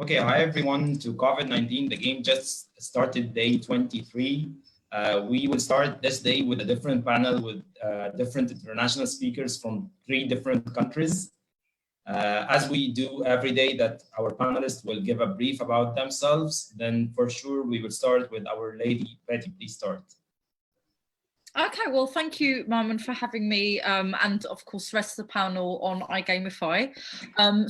Okay, hi everyone to COVID-19. The game just started day 23. We will start this day with a different panel with different international speakers from 3 different countries. As we do every day, that our panelists will give a brief about themselves. Then for sure, we will start with our lady. Betty, please start. Okay, well, thank you, Marman, for having me, and of course, the rest of the panel on iGamify.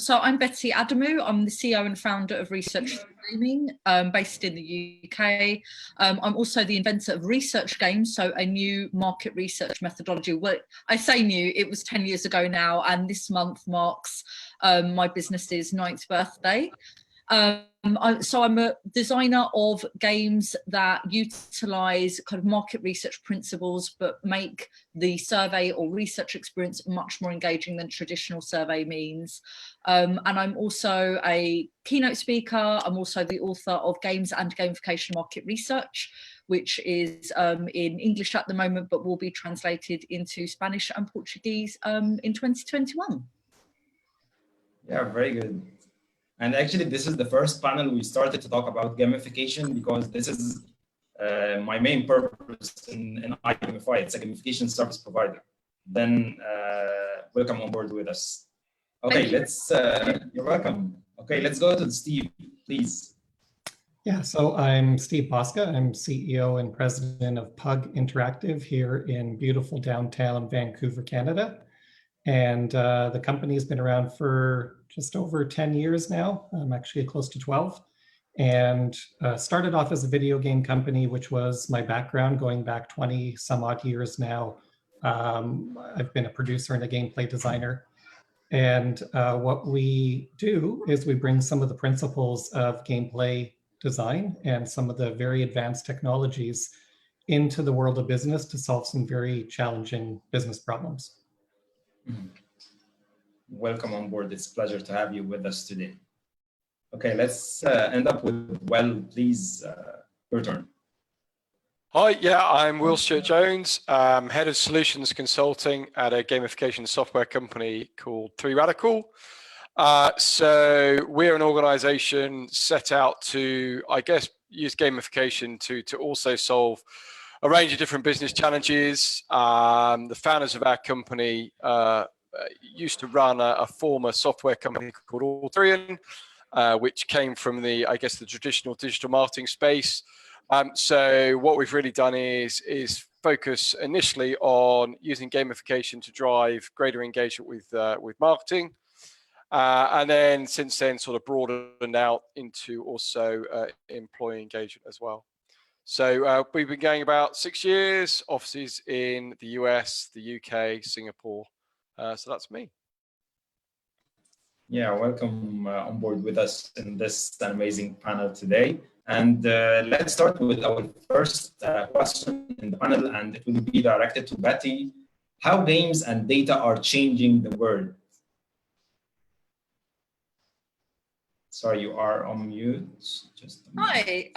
So I'm Betty Adamou. I'm the CEO and founder of Research Gaming, based in the UK. I'm also the inventor of Research Games, so a new market research methodology. Well, I say new, it was 10 years ago now, and this month marks my business's 9th birthday. So I'm a designer of games that utilize kind of market research principles, but make the survey or research experience much more engaging than traditional survey means. And I'm also a keynote speaker. I'm also the author of Games and Gamification Market Research, which is in English at the moment, but will be translated into Spanish and Portuguese in 2021. Yeah, very good. And actually, this is the first panel we started to talk about gamification because this is my main purpose in iGamify. It's a gamification service provider. Then welcome on board with us. Okay, you're welcome. Okay, let's go to Steve, please. Yeah, so I'm Steve Bosca. I'm CEO and president of Pug Interactive here in beautiful downtown Vancouver, Canada. And the company has been around for just over 10 years now. I'm actually close to 12. And started off as a video game company, which was my background going back 20 some odd years now. I've been a producer and a gameplay designer. And what we do is we bring some of the principles of gameplay design and some of the very advanced technologies into the world of business to solve some very challenging business problems. Welcome on board. It's a pleasure to have you with us today. Okay, let's end up with Will, please, your turn. Hi, yeah, I'm Will Stuart-Jones, head of solutions consulting at a gamification software company called 3 Radical. So we're an organization set out to, I guess, use gamification to also solve a range of different business challenges. The founders of our company used to run a former software company called Autorian, which came from the, I guess, the traditional digital marketing space. So what we've really done is focus initially on using gamification to drive greater engagement with marketing. And then since then sort of broadened out into also employee engagement as well. So we've been going about 6 years, offices in the US, the UK, Singapore. So that's me. Yeah, welcome on board with us in this amazing panel today. And let's start with our first question in the panel, and it will be directed to Betty. How games and data are changing the world? Sorry, you are on mute. Hi,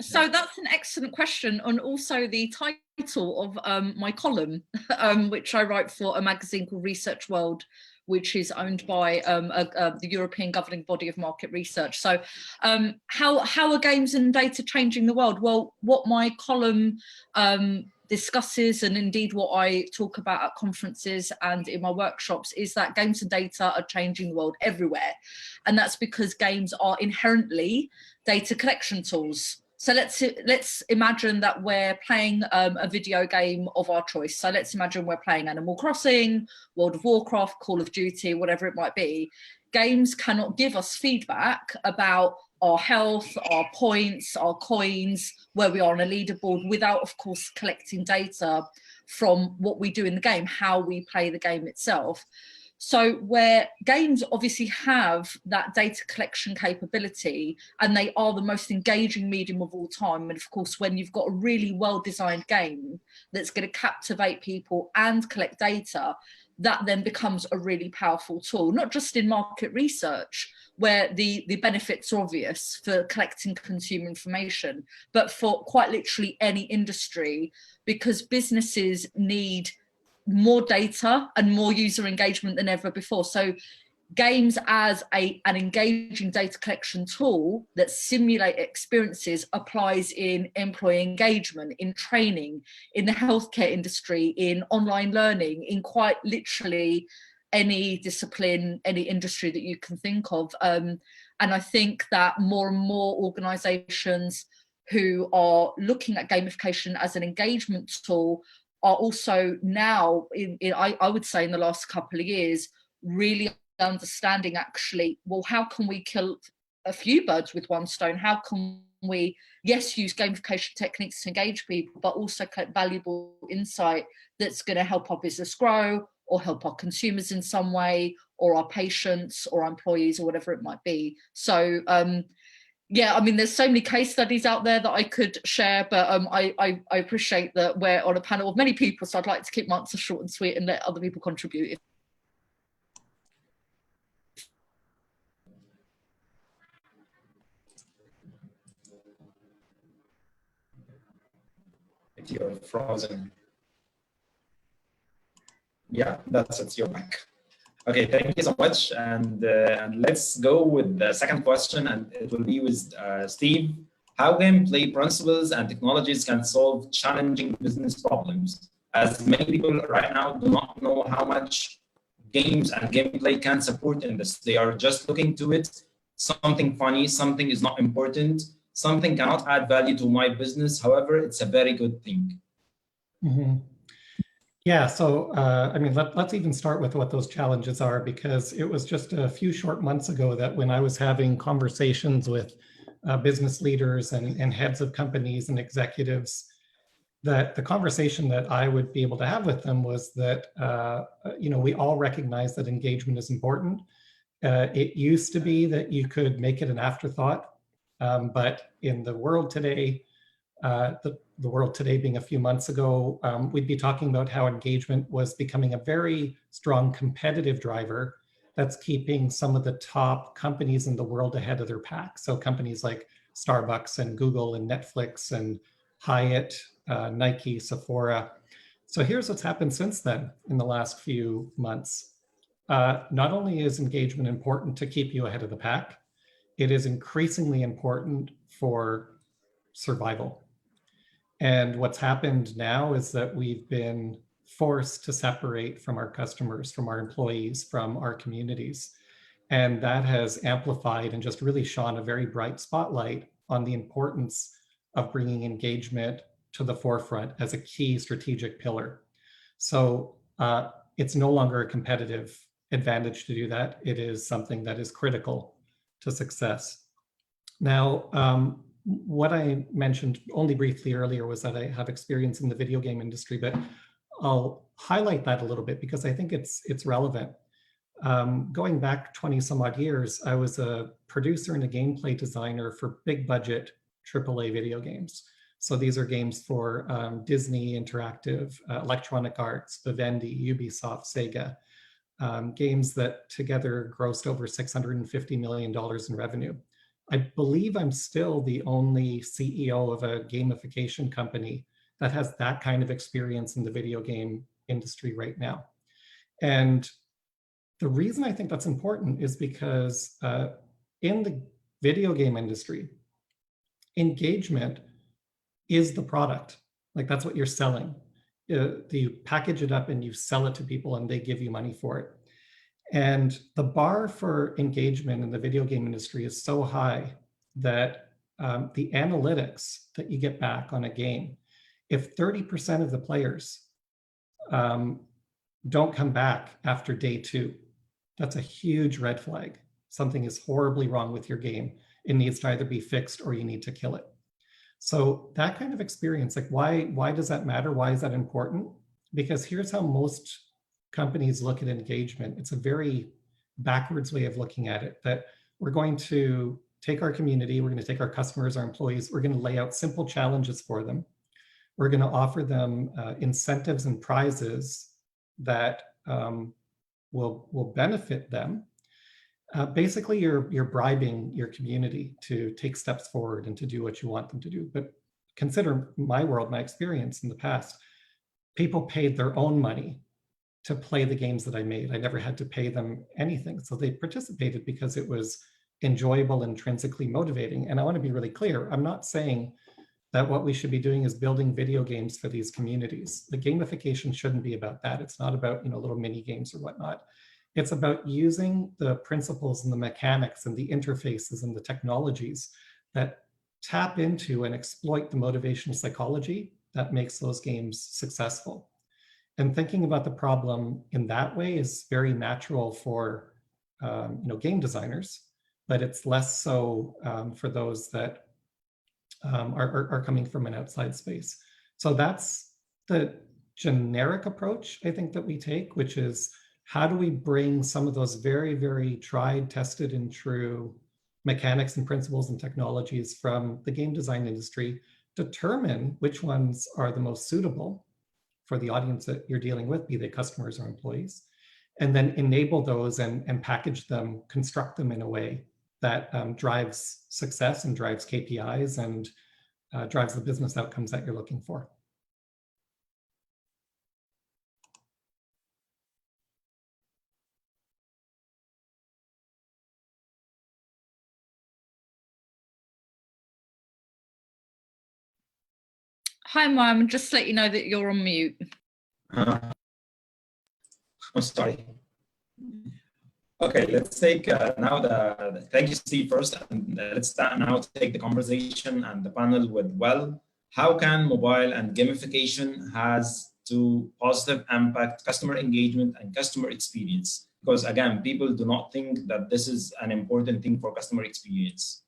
so that's an excellent question, and also the title of my column, which I write for a magazine called Research World, which is owned by the European governing body of market research. So how are games and data changing the world? Well, what my column discusses, and indeed what I talk about at conferences and in my workshops, is that games and data are changing the world everywhere. And that's because games are inherently data collection tools. So let's imagine that we're playing a video game of our choice. So let's imagine we're playing Animal Crossing, World of Warcraft, Call of Duty, whatever it might be. Games cannot give us feedback about our health, our points, our coins, where we are on a leaderboard, without, of course, collecting data from what we do in the game, how we play the game itself. So where games obviously have that data collection capability, and they are the most engaging medium of all time. And of course, when you've got a really well-designed game that's going to captivate people and collect data, that then becomes a really powerful tool, not just in market research, where the benefits are obvious for collecting consumer information, but for quite literally any industry, because businesses need more data and more user engagement than ever before. So games as an engaging data collection tool that simulate experiences applies in employee engagement, in training, in the healthcare industry, in online learning, in quite literally any discipline, any industry that you can think of. And I think that more and more organizations who are looking at gamification as an engagement tool are also now, I would say in the last couple of years, really understanding actually, well, how can we kill a few birds with one stone? How can we, yes, use gamification techniques to engage people, but also collect valuable insight that's going to help our business grow, or help our consumers in some way, or our patients or our employees, or whatever it might be. So yeah, I mean, there's so many case studies out there that I could share, but I appreciate that we're on a panel of many people, so I'd like to keep my answers short and sweet and let other people contribute. If you're frozen. Yeah, that's it, you're back. Okay, thank you so much. And let's go with the second question, and it will be with Steve. How gameplay principles and technologies can solve challenging business problems? As many people right now do not know how much games and gameplay can support in this. They are just looking to it, something funny, something is not important, something cannot add value to my business. However, it's a very good thing. Mm-hmm. Yeah, so I mean, let's even start with what those challenges are, because it was just a few short months ago that when I was having conversations with business leaders and heads of companies and executives, that the conversation that I would be able to have with them was that, you know, we all recognize that engagement is important. It used to be that you could make it an afterthought, but in the world today, the world today being a few months ago, we'd be talking about how engagement was becoming a very strong competitive driver that's keeping some of the top companies in the world ahead of their pack. So companies like Starbucks and Google and Netflix and Hyatt, Nike, Sephora. So here's what's happened since then in the last few months. Not only is engagement important to keep you ahead of the pack, it is increasingly important for survival. And what's happened now is that we've been forced to separate from our customers, from our employees, from our communities. And that has amplified and just really shone a very bright spotlight on the importance of bringing engagement to the forefront as a key strategic pillar. So it's no longer a competitive advantage to do that. It is something that is critical to success. Now, what I mentioned only briefly earlier was that I have experience in the video game industry, but I'll highlight that a little bit because I think it's relevant. Going back 20 some odd years, I was a producer and a gameplay designer for big budget AAA video games. So these are games for Disney Interactive, Electronic Arts, Vivendi, Ubisoft, Sega, games that together grossed over $650 million in revenue. I believe I'm still the only CEO of a gamification company that has that kind of experience in the video game industry right now. And the reason I think that's important is because in the video game industry, engagement is the product. Like that's what you're selling. You package it up and you sell it to people and they give you money for it. And the bar for engagement in the video game industry is so high that the analytics that you get back on a game, if 30% of the players don't come back after day 2, that's a huge red flag. Something is horribly wrong with your game. It needs to either be fixed or you need to kill it. So that kind of experience, like why does that matter? Why is that important? Because here's how most companies look at engagement. It's a very backwards way of looking at it, that we're going to take our community, we're going to take our customers, our employees, we're going to lay out simple challenges for them. We're going to offer them incentives and prizes that will benefit them. Basically, you're bribing your community to take steps forward and to do what you want them to do. But consider my world, my experience in the past. People paid their own money to play the games that I made. I never had to pay them anything. So they participated because it was enjoyable, intrinsically motivating. And I want to be really clear, I'm not saying that what we should be doing is building video games for these communities. The gamification shouldn't be about that. It's not about, little mini games or whatnot. It's about using the principles and the mechanics and the interfaces and the technologies that tap into and exploit the motivational psychology that makes those games successful. And thinking about the problem in that way is very natural for game designers, but it's less so for those that are coming from an outside space. So that's the generic approach I think that we take, which is how do we bring some of those very, very tried, tested, and true mechanics and principles and technologies from the game design industry, determine which ones are the most suitable for the audience that you're dealing with, be they customers or employees, and then enable those and package them, construct them in a way that drives success and drives KPIs and drives the business outcomes that you're looking for. Hi, Mom. Just to let you know that you're on mute. I'm sorry. Okay, let's take now thank you, Steve, first. And let's now take the conversation and the panel with, well, how can mobile and gamification has to positive impact customer engagement and customer experience? Because again, people do not think that this is an important thing for customer experience.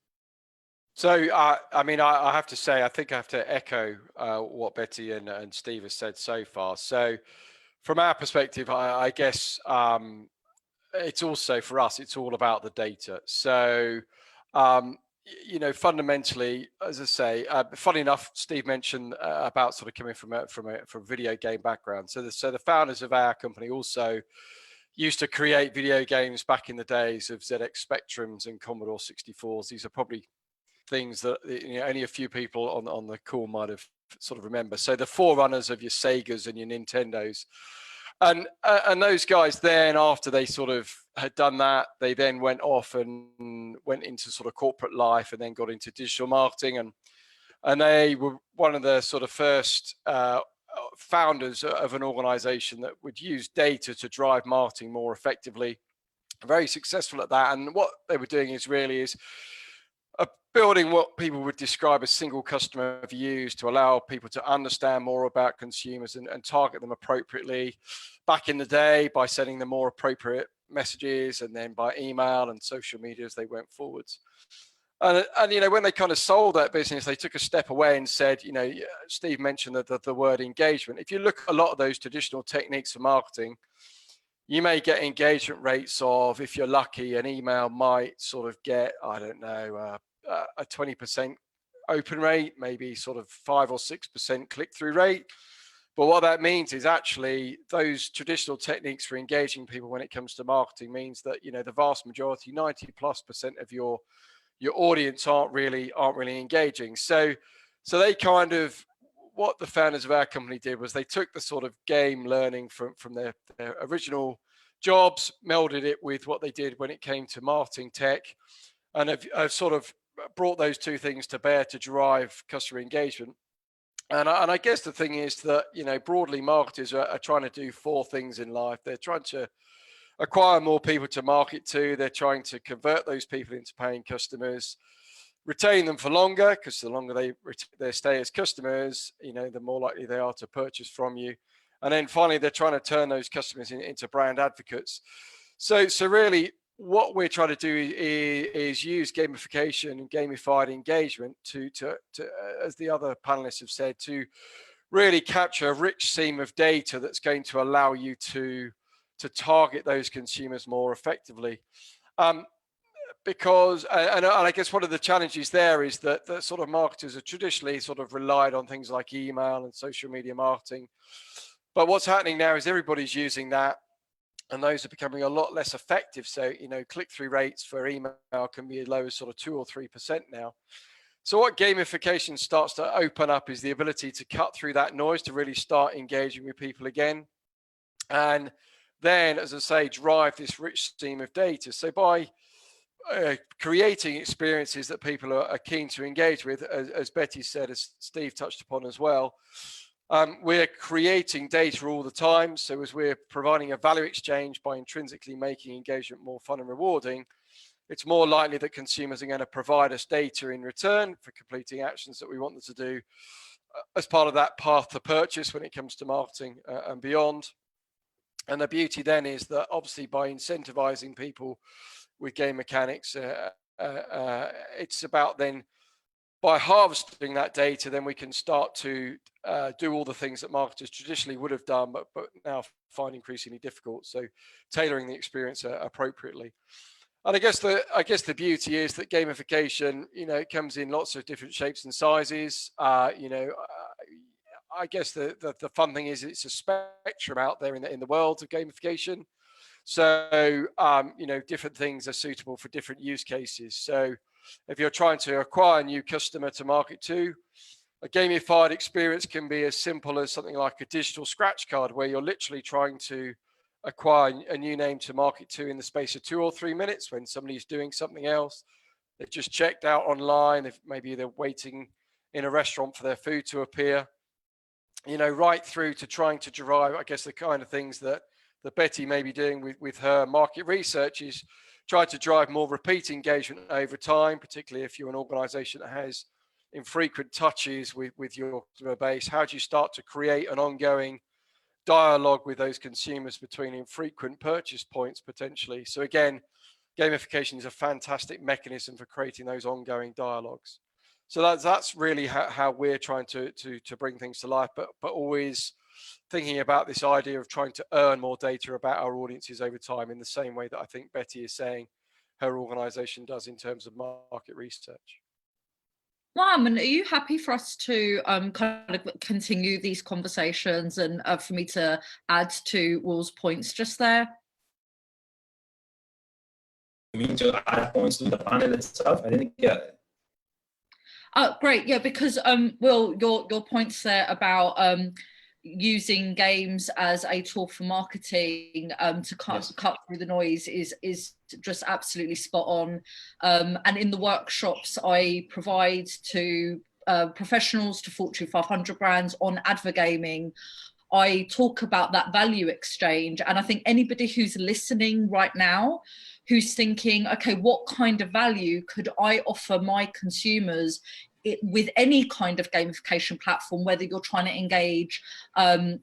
So, I mean, I have to say, I think I have to echo what Betty and Steve have said so far. So from our perspective, I guess it's also, for us, it's all about the data. So, fundamentally, as I say, funny enough, Steve mentioned about sort of coming from a video game background. So the founders of our company also used to create video games back in the days of ZX Spectrums and Commodore 64s. These are probably things that only a few people on the call might have sort of remember. So the forerunners of your Segas and your Nintendos, and those guys then, after they sort of had done that, they then went off and went into sort of corporate life and then got into digital marketing, and they were one of the sort of first founders of an organization that would use data to drive marketing more effectively. Very successful at that. And what they were doing is building what people would describe as single customer views to allow people to understand more about consumers and target them appropriately. Back in the day, by sending them more appropriate messages, and then by email and social media as they went forwards. And when they kind of sold that business, they took a step away and said, Steve mentioned the word engagement. If you look at a lot of those traditional techniques for marketing, you may get engagement rates of, if you're lucky, an email might sort of get, I don't know, a 20% open rate, maybe sort of 5 or 6% click-through rate. But what that means is actually those traditional techniques for engaging people when it comes to marketing means that, the vast majority, 90+% of your audience aren't really engaging. So they kind of, what the founders of our company did was they took the sort of game learning from their original jobs, melded it with what they did when it came to marketing tech, and have sort of brought those two things to bear to drive customer engagement. And I guess the thing is that, broadly, marketers are trying to do 4 things in life. They're trying to acquire more people to market to. They're trying to convert those people into paying customers, retain them for longer, because the longer they stay as customers, the more likely they are to purchase from you. And then finally, they're trying to turn those customers into brand advocates. So really, what we're trying to do is use gamification and gamified engagement to as the other panelists have said, to really capture a rich seam of data that's going to allow you to target those consumers more effectively. Because, and I guess one of the challenges there is that the sort of marketers are traditionally sort of relied on things like email and social media marketing. But what's happening now is everybody's using that, and those are becoming a lot less effective. So, click-through rates for email can be as low as sort of 2 or 3% now. So what gamification starts to open up is the ability to cut through that noise, to really start engaging with people again. and then, as I say, drive this rich stream of data. So by creating experiences that people are keen to engage with, as Betty said, as Steve touched upon as well, we're creating data all the time. So as we're providing a value exchange by intrinsically making engagement more fun and rewarding, it's more likely that consumers are going to provide us data in return for completing actions that we want them to do as part of that path to purchase when it comes to marketing and beyond. And the beauty then is that obviously by incentivizing people with game mechanics, it's about then by harvesting that data, then we can start to do all the things that marketers traditionally would have done, but now find increasingly difficult. So tailoring the experience appropriately. And I guess the beauty is that gamification, it comes in lots of different shapes and sizes. I guess the fun thing is it's a spectrum out there in the world of gamification. So different things are suitable for different use cases. So if you're trying to acquire a new customer to market to, a gamified experience can be as simple as something like a digital scratch card, where you're literally trying to acquire a new name to market to in the space of 2 or 3 minutes when somebody's doing something else. They've just checked out online, maybe they're waiting in a restaurant for their food to appear, right through to trying to derive, I guess, the kind of things that Betty may be doing with her market research, is try to drive more repeat engagement over time, particularly if you're an organization that has infrequent touches with your customer base. How do you start to create an ongoing dialogue with those consumers between infrequent purchase points potentially? So again, gamification is a fantastic mechanism for creating those ongoing dialogues. So that's really how we're trying to bring things to life, but always thinking about this idea of trying to earn more data about our audiences over time, in the same way that I think Betty is saying her organization does in terms of market research. Wyman, are you happy for us to kind of continue these conversations and for me to add to Will's points just there? You mean to add points to the panel itself? I didn't get it. Great, yeah, because Will, your points there about using games as a tool for marketing to cut through the noise is just absolutely spot on. And in the workshops I provide to professionals, to Fortune 500 brands on advergaming, I talk about that value exchange. And I think anybody who's listening right now, who's thinking, okay, what kind of value could I offer my consumers with any kind of gamification platform, whether you're trying to engage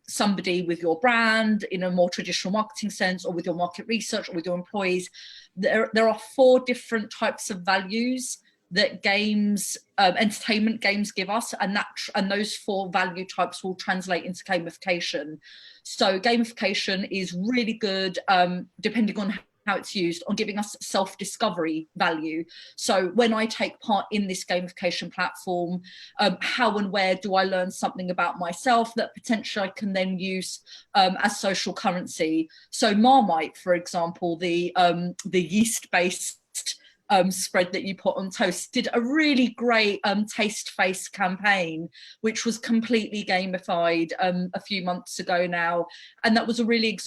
somebody with your brand in a more traditional marketing sense, or with your market research, or with your employees. There are 4 different types of values that games, entertainment games give us, and those 4 value types will translate into gamification. So gamification is really good, depending on how it's used, on giving us self-discovery value. So when I take part in this gamification platform, how and where do I learn something about myself that potentially I can then use as social currency? So Marmite, for example, the yeast-based spread that you put on toast, did a really great taste face campaign, which was completely gamified a few months ago now. And that was a really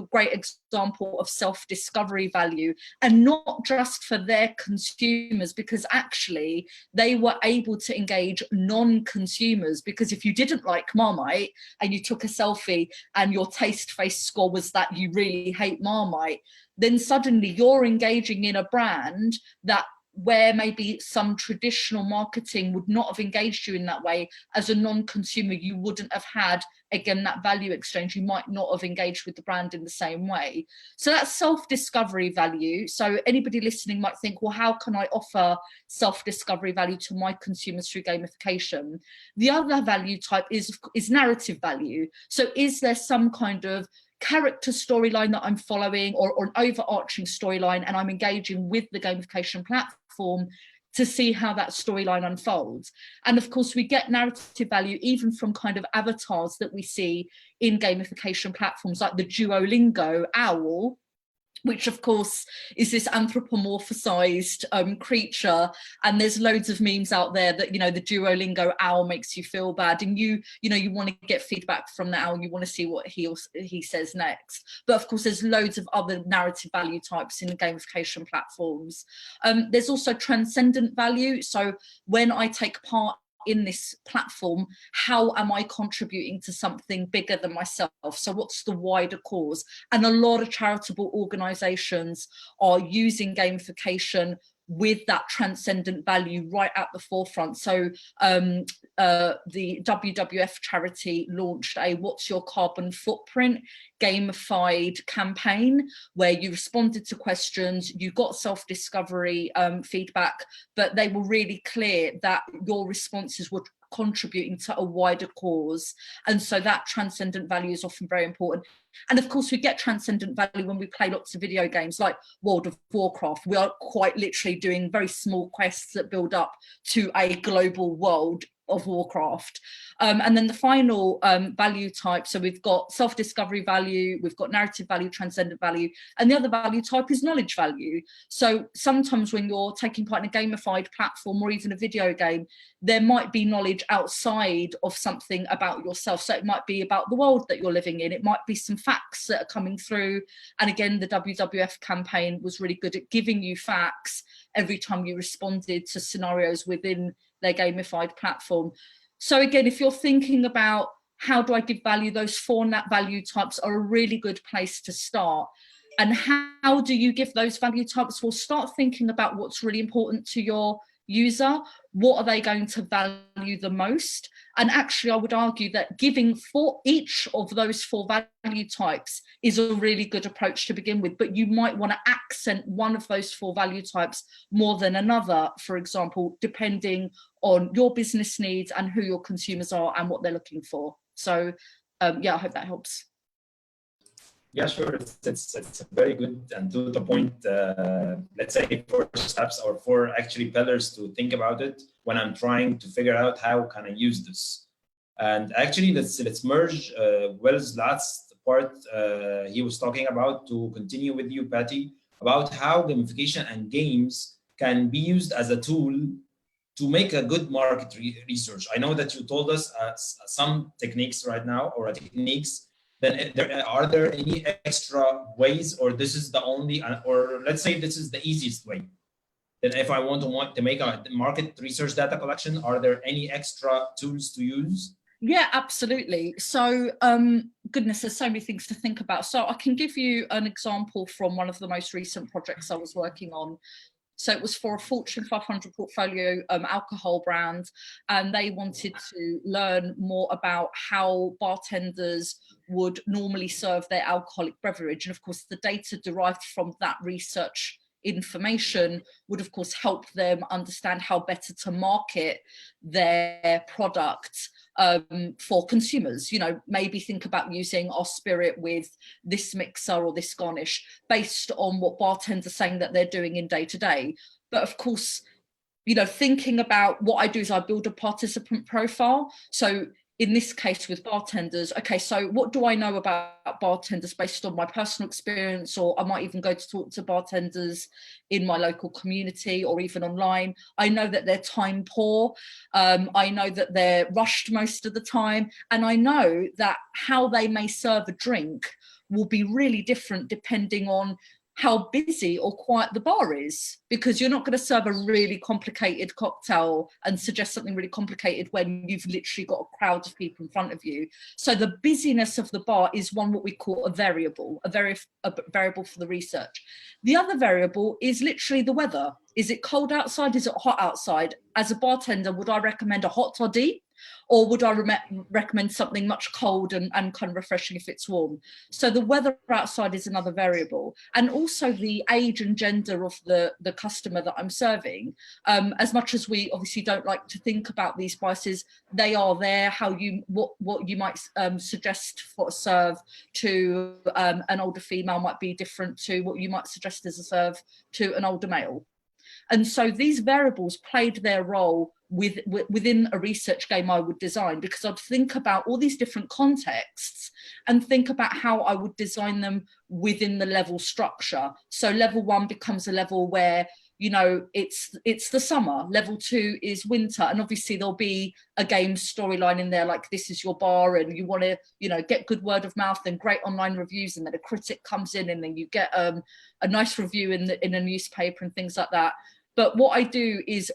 great example of self-discovery value, and not just for their consumers, because actually they were able to engage non-consumers. Because if you didn't like Marmite and you took a selfie and your taste face score was that you really hate Marmite, then suddenly you're engaging in a brand that, where maybe some traditional marketing would not have engaged you in that way, as a non-consumer, you wouldn't have had, again, that value exchange. You might not have engaged with the brand in the same way. So that's self-discovery value. So anybody listening might think, well, how can I offer self-discovery value to my consumers through gamification? The other value type is narrative value. So is there some kind of character storyline that I'm following, or an overarching storyline, and I'm engaging with the gamification platform to see how that storyline unfolds? And of course, we get narrative value even from kind of avatars that we see in gamification platforms, like the Duolingo owl, which of course is this anthropomorphized creature, and there's loads of memes out there that, you know, the Duolingo owl makes you feel bad, and you want to get feedback from the owl, you want to see what he says next. But of course there's loads of other narrative value types in gamification platforms. There's also transcendent value. So when I take part in this platform, how am I contributing to something bigger than myself? So what's the wider cause? And a lot of charitable organizations are using gamification with that transcendent value right at the forefront. So the WWF charity launched a What's Your Carbon Footprint gamified campaign, where you responded to questions, you got self-discovery feedback, but they were really clear that your responses were contributing to a wider cause. And so that transcendent value is often very important. And of course we get transcendent value when we play lots of video games like World of Warcraft. We are quite literally doing very small quests that build up to a global world of Warcraft. And then the final value type, so we've got self-discovery value, we've got narrative value, transcendent value, and the other value type is knowledge value. So sometimes when you're taking part in a gamified platform or even a video game, there might be knowledge outside of something about yourself. So it might be about the world that you're living in, it might be some facts that are coming through. And again, the WWF campaign was really good at giving you facts every time you responded to scenarios within their gamified platform. So again, if you're thinking about how do I give value, those 4 value types are a really good place to start. And how do you give those value types? Well, start thinking about what's really important to your user. What are they going to value the most? And actually, I would argue that giving for each of those 4 value types is a really good approach to begin with, but you might want to accent one of those 4 value types more than another, for example, depending on your business needs and who your consumers are and what they're looking for. So yeah, I hope that helps. Yeah, sure. It's a very good and to the point, let's say 4 steps or 4 actually pillars to think about it when I'm trying to figure out how can I use this. And actually, let's merge Will's last part he was talking about to continue with you, Patty, about how gamification and games can be used as a tool to make a good market research. I know that you told us some techniques right now, or techniques. Then are there any extra ways, or this is the only, or let's say this is the easiest way? Then if I want to make a market research data collection, are there any extra tools to use? Yeah, absolutely. So goodness, there's so many things to think about. So I can give you an example from one of the most recent projects I was working on. So it was for a Fortune 500 portfolio alcohol brand, and they wanted to learn more about how bartenders would normally serve their alcoholic beverage. And of course, the data derived from that research information would of course help them understand how better to market their product for consumers. You know, maybe think about using our spirit with this mixer or this garnish based on what bartenders are saying that they're doing in day to day. But of course, you know, thinking about what I do is I build a participant profile. So in this case with bartenders, okay, so what do I know about bartenders based on my personal experience, or I might even go to talk to bartenders in my local community or even online. I know that they're time poor. I know that they're rushed most of the time. And I know that how they may serve a drink will be really different depending on how busy or quiet the bar is, because you're not going to serve a really complicated cocktail and suggest something really complicated when you've literally got a crowd of people in front of you. So the busyness of the bar is one what we call a variable, a variable for the research. The other variable is literally the weather. Is it cold outside? Is it hot outside? As a bartender, would I recommend a hot toddy? Or would I recommend something much cold and kind of refreshing if it's warm? So the weather outside is another variable. And also the age and gender of the customer that I'm serving. As much as we obviously don't like to think about these biases, they are there. What you might suggest for a serve to an older female might be different to what you might suggest as a serve to an older male. And so these variables played their role within a research game I would design, because I'd think about all these different contexts and think about how I would design them within the level structure. So level 1 becomes a level where, you know, it's the summer. Level 2 is winter, and obviously there'll be a game storyline in there, like this is your bar and you want to, you know, get good word of mouth and great online reviews, and then a critic comes in and then you get a nice review in a newspaper and things like that. But what I do is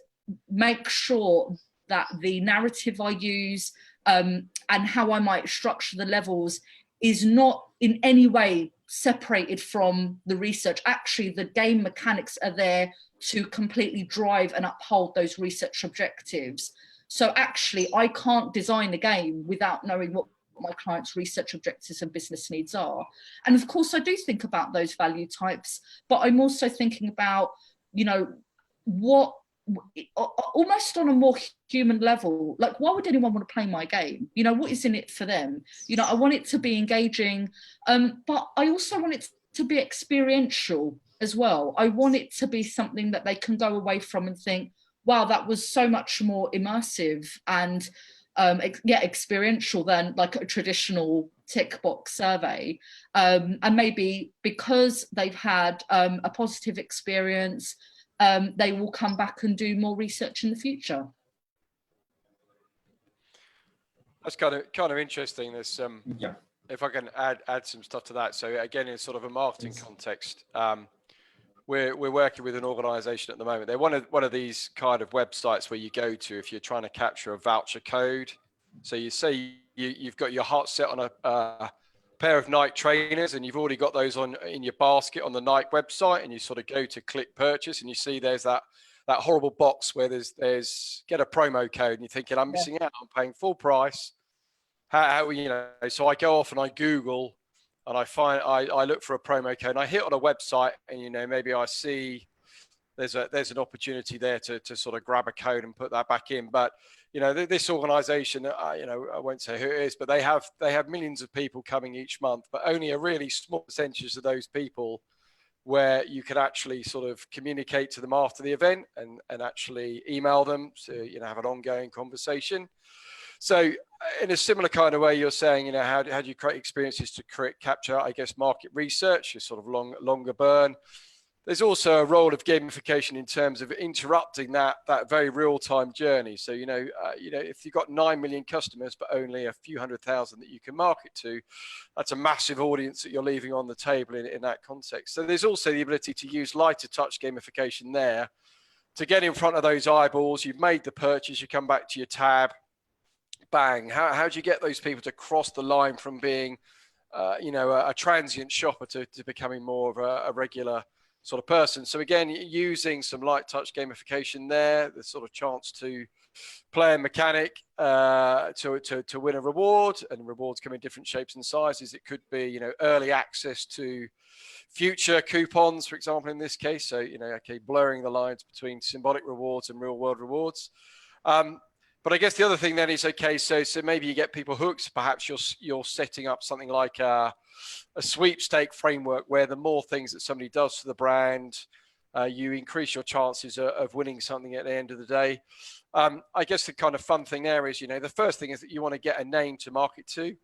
make sure that the narrative I use and how I might structure the levels is not in any way separated from the research. Actually, the game mechanics are there to completely drive and uphold those research objectives. So actually, I can't design a game without knowing what my client's research objectives and business needs are. And of course, I do think about those value types, but I'm also thinking about, you know, what, almost on a more human level, like why would anyone want to play my game? You know, what is in it for them? You know, I want it to be engaging, but I also want it to be experiential as well. I want it to be something that they can go away from and think, wow, that was so much more immersive and experiential than like a traditional tick box survey. And maybe because they've had a positive experience, they will come back and do more research in the future. That's kind of interesting. This Yeah. If I can add some stuff to that. So again, in sort of a marketing context, we're working with an organisation at the moment. They're one of these kind of websites where you go to if you're trying to capture a voucher code. So you say you've got your heart set on a pair of Nike trainers, and you've already got those in your basket on the Nike website, and you sort of go to click purchase, and you see there's that horrible box where there's get a promo code, and you're thinking, I'm missing out, I'm paying full price. How you know? So I go off and I Google, and I look for a promo code, and I hit on a website, and you know, maybe I see there's an opportunity there to sort of grab a code and put that back in. But you know, this organization, you know, I won't say who it is, but they have millions of people coming each month, but only a really small percentage of those people where you could actually sort of communicate to them after the event and actually email them to, you know, have an ongoing conversation. So in a similar kind of way, you're saying, you know, how do you create experiences to capture, I guess, market research, your sort of longer burn. There's also a role of gamification in terms of interrupting that very real-time journey. So, you know, if you've got 9 million customers, but only a few 100,000 that you can market to, that's a massive audience that you're leaving on the table in that context. So there's also the ability to use lighter touch gamification there to get in front of those eyeballs. You've made the purchase, you come back to your tab, bang. How do you get those people to cross the line from being, you know, a transient shopper to becoming more of a regular sort of person? So again, using some light touch gamification there, the sort of chance to play a mechanic to win a reward, and rewards come in different shapes and sizes. It could be, you know, early access to future coupons, for example, in this case. So, you know, okay, blurring the lines between symbolic rewards and real world rewards. But I guess the other thing then is, okay, so maybe you get people hooked. Perhaps you're setting up something like a sweepstake framework where the more things that somebody does for the brand, you increase your chances of winning something at the end of the day. I guess the kind of fun thing there is, you know, the first thing is that you want to get a name to market to.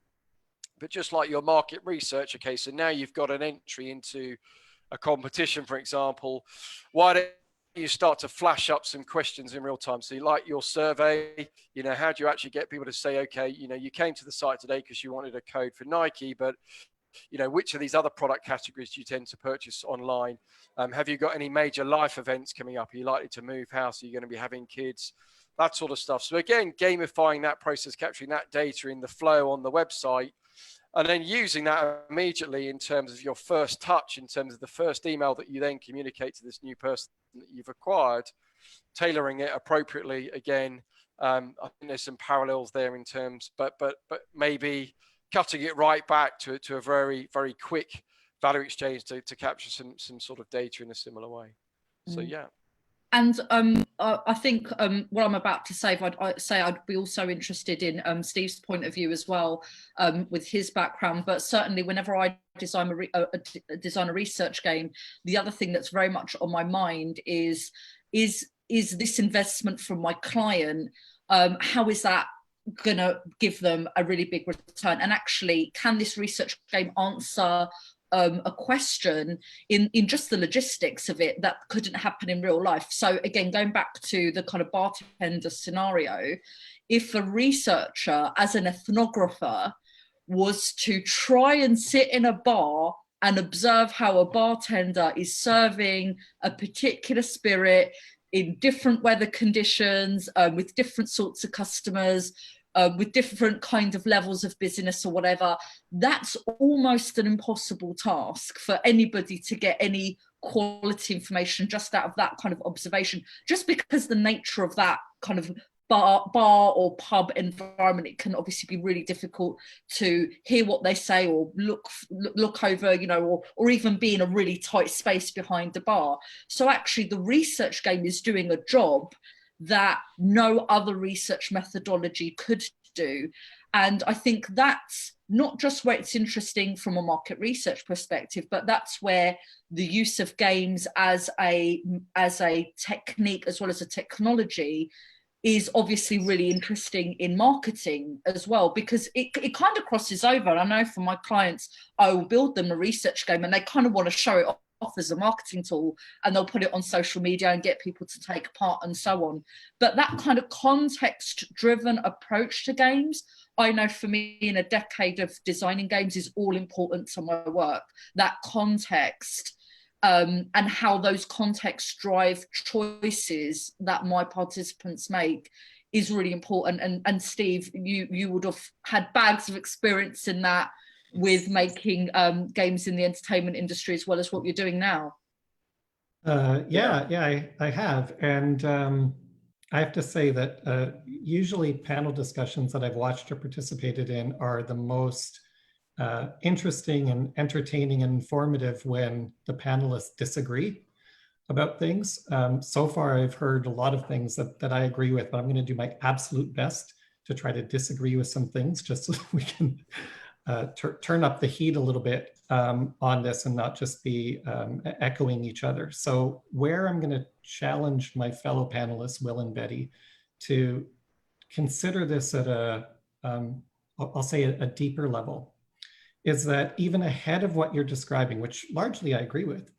But just like your market research, okay, so now you've got an entry into a competition, for example, why don't you start to flash up some questions in real time? So you like your survey, you know, how do you actually get people to say, okay, you know, you came to the site today because you wanted a code for Nike, but you know, which of these other product categories do you tend to purchase online? Have you got any major life events coming up? Are you likely to move house? Are you going to be having kids? That sort of stuff. So again, gamifying that process, capturing that data in the flow on the website, and then using that immediately in terms of your first touch, in terms of the first email that you then communicate to this new person that you've acquired, tailoring it appropriately. Again, I think there's some parallels there in terms, but maybe cutting it right back to a very, very quick value exchange to capture some sort of data in a similar way. So, yeah. And I think what I'm about to say, I'd be also interested in Steve's point of view as well, with his background. But certainly, whenever I design a research game, the other thing that's very much on my mind is this investment from my client. How is that gonna give them a really big return? And actually, can this research game answer a question in just the logistics of it that couldn't happen in real life? So again, going back to the kind of bartender scenario, if a researcher as an ethnographer was to try and sit in a bar and observe how a bartender is serving a particular spirit in different weather conditions, with different sorts of customers, with different kind of levels of business or whatever, that's almost an impossible task for anybody to get any quality information just out of that kind of observation, just because the nature of that kind of bar or pub environment, it can obviously be really difficult to hear what they say or look over, you know, or even be in a really tight space behind the bar. So actually the research game is doing a job that no other research methodology could do. And I think that's not just where it's interesting from a market research perspective, but that's where the use of games as a technique as well as a technology is obviously really interesting in marketing as well, because it kind of crosses over. I know for my clients, I will build them a research game and they kind of want to show it off as a marketing tool, and they'll put it on social media and get people to take part and so on. But that kind of context-driven approach to games, I know for me in a decade of designing games, is all important to my work. That context and how those contexts drive choices that my participants make is really important. And Steve, you would have had bags of experience in that with making games in the entertainment industry as well as what you're doing now. Yeah, I have. And I have to say that usually panel discussions that I've watched or participated in are the most interesting and entertaining and informative when the panelists disagree about things. So far, I've heard a lot of things that I agree with, but I'm going to do my absolute best to try to disagree with some things just so we can turn up the heat a little bit on this and not just be echoing each other. So where I'm going to challenge my fellow panelists, Will and Betty, to consider this at I'll say a deeper level, is that even ahead of what you're describing, which largely I agree with,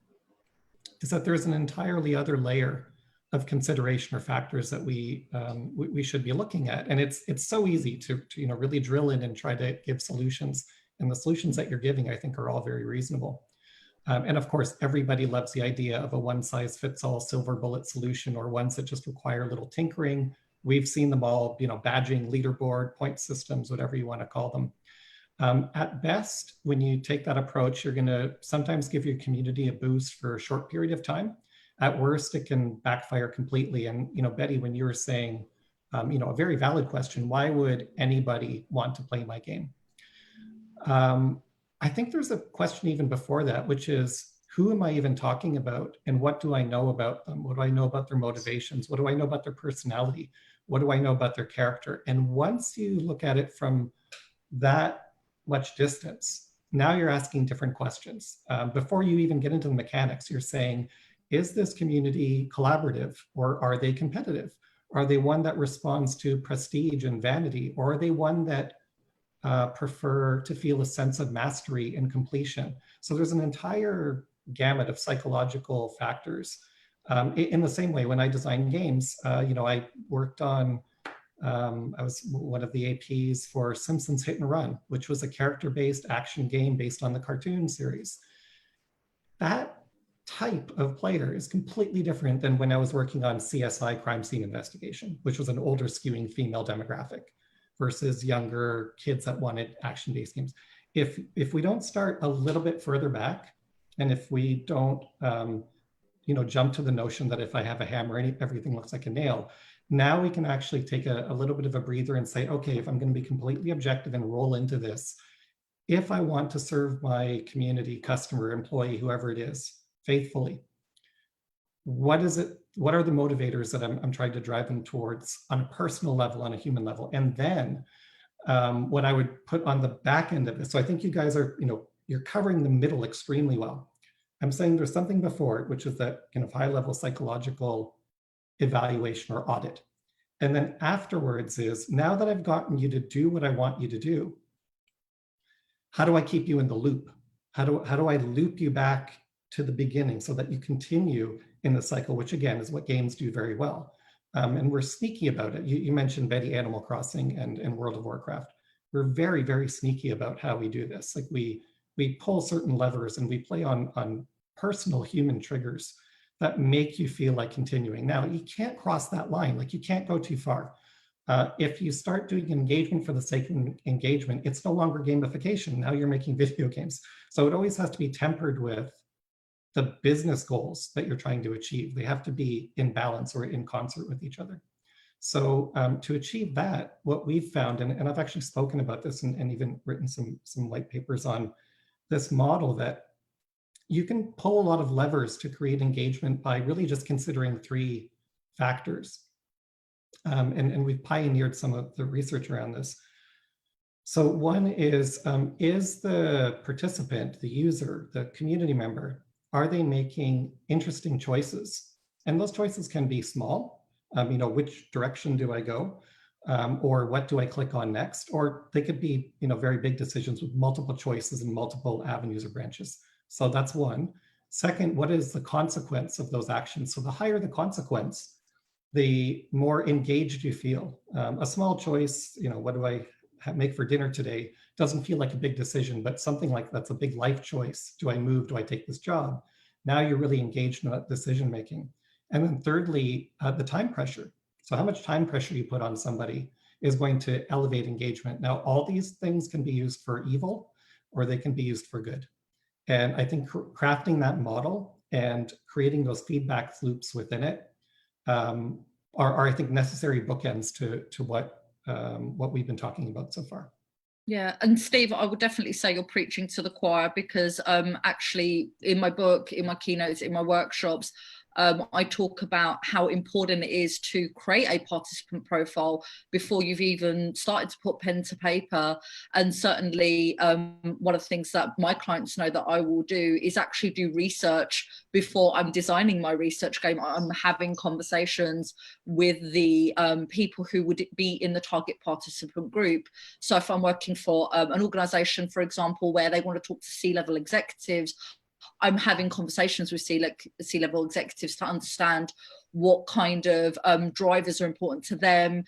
is that there's an entirely other layer of consideration or factors that we should be looking at. And it's so easy to really drill in and try to give solutions. And the solutions that you're giving, I think, are all very reasonable. And of course, everybody loves the idea of a one-size-fits-all silver bullet solution, or ones that just require a little tinkering. We've seen them all, badging, leaderboard, point systems, whatever you want to call them. At best, when you take that approach, you're going to sometimes give your community a boost for a short period of time. At worst, it can backfire completely. And, Betty, when you were saying, a very valid question, why would anybody want to play my game? I think there's a question even before that, which is, who am I even talking about? And what do I know about them? What do I know about their motivations? What do I know about their personality? What do I know about their character? And once you look at it from that much distance, now you're asking different questions. Before you even get into the mechanics, you're saying, is this community collaborative, or are they competitive? Are they one that responds to prestige and vanity, or are they one that prefer to feel a sense of mastery and completion? So there's an entire gamut of psychological factors. In the same way, when I design games, I worked on I was one of the APs for Simpsons Hit and Run, which was a character-based action game based on the cartoon series. That type of player is completely different than when I was working on CSI Crime Scene Investigation, which was an older skewing female demographic versus younger kids that wanted action-based games. If we don't start a little bit further back, and if we don't jump to the notion that if I have a hammer, everything looks like a nail, now we can actually take a little bit of a breather and say, okay, if I'm going to be completely objective and roll into this, if I want to serve my community, customer, employee, whoever it is, faithfully, what is it? What are the motivators that I'm trying to drive them towards on a personal level, on a human level? And then what I would put on the back end of this. So I think you guys are, you're covering the middle extremely well. I'm saying there's something before it, which is that kind of high level psychological evaluation or audit. And then afterwards is, now that I've gotten you to do what I want you to do, how do I keep you in the loop? How do I loop you back to the beginning so that you continue in the cycle, which again is what games do very well. And we're sneaky about it. You mentioned Betty Animal Crossing and World of Warcraft. We're very, very sneaky about how we do this. Like we pull certain levers and we play on personal human triggers that make you feel like continuing. Now, you can't cross that line. Like you can't go too far. If you start doing engagement for the sake of engagement, it's no longer gamification. Now you're making video games. So it always has to be tempered with the business goals that you're trying to achieve. They have to be in balance or in concert with each other. So to achieve that, what we've found, and I've actually spoken about this and even written some white papers on this model, that you can pull a lot of levers to create engagement by really just considering 3 factors. And we've pioneered some of the research around this. So one is the participant, the user, the community member, are they making interesting choices? And those choices can be small, which direction do I go? Or what do I click on next? Or they could be, very big decisions with multiple choices and multiple avenues or branches. So that's one. Second, what is the consequence of those actions? So the higher the consequence, the more engaged you feel. A small choice, what do I make for dinner today, doesn't feel like a big decision, but something like that's a big life choice. Do I move? Do I take this job? Now you're really engaged in that decision making. And then thirdly, the time pressure. So how much time pressure you put on somebody is going to elevate engagement. Now, all these things can be used for evil or they can be used for good. And I think crafting that model and creating those feedback loops within it are I think, necessary bookends to what we've been talking about so far. Yeah, and Steve, I would definitely say you're preaching to the choir, because actually in my book, in my keynotes, in my workshops, I talk about how important it is to create a participant profile before you've even started to put pen to paper. And certainly one of the things that my clients know that I will do is actually do research before I'm designing my research game. I'm having conversations with the people who would be in the target participant group. So if I'm working for an organization, for example, where they want to talk to C-level executives, I'm having conversations with C-level executives to understand what kind of drivers are important to them,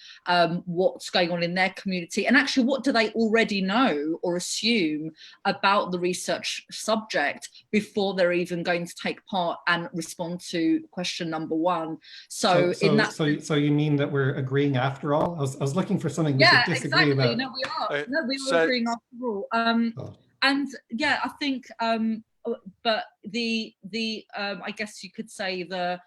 what's going on in their community, and actually what do they already know or assume about the research subject before they're even going to take part and respond to question number 1. So you mean that we're agreeing after all? I was looking for something we could disagree about. No, we are. No, we were agreeing after all. And yeah, I think. But I guess you could say the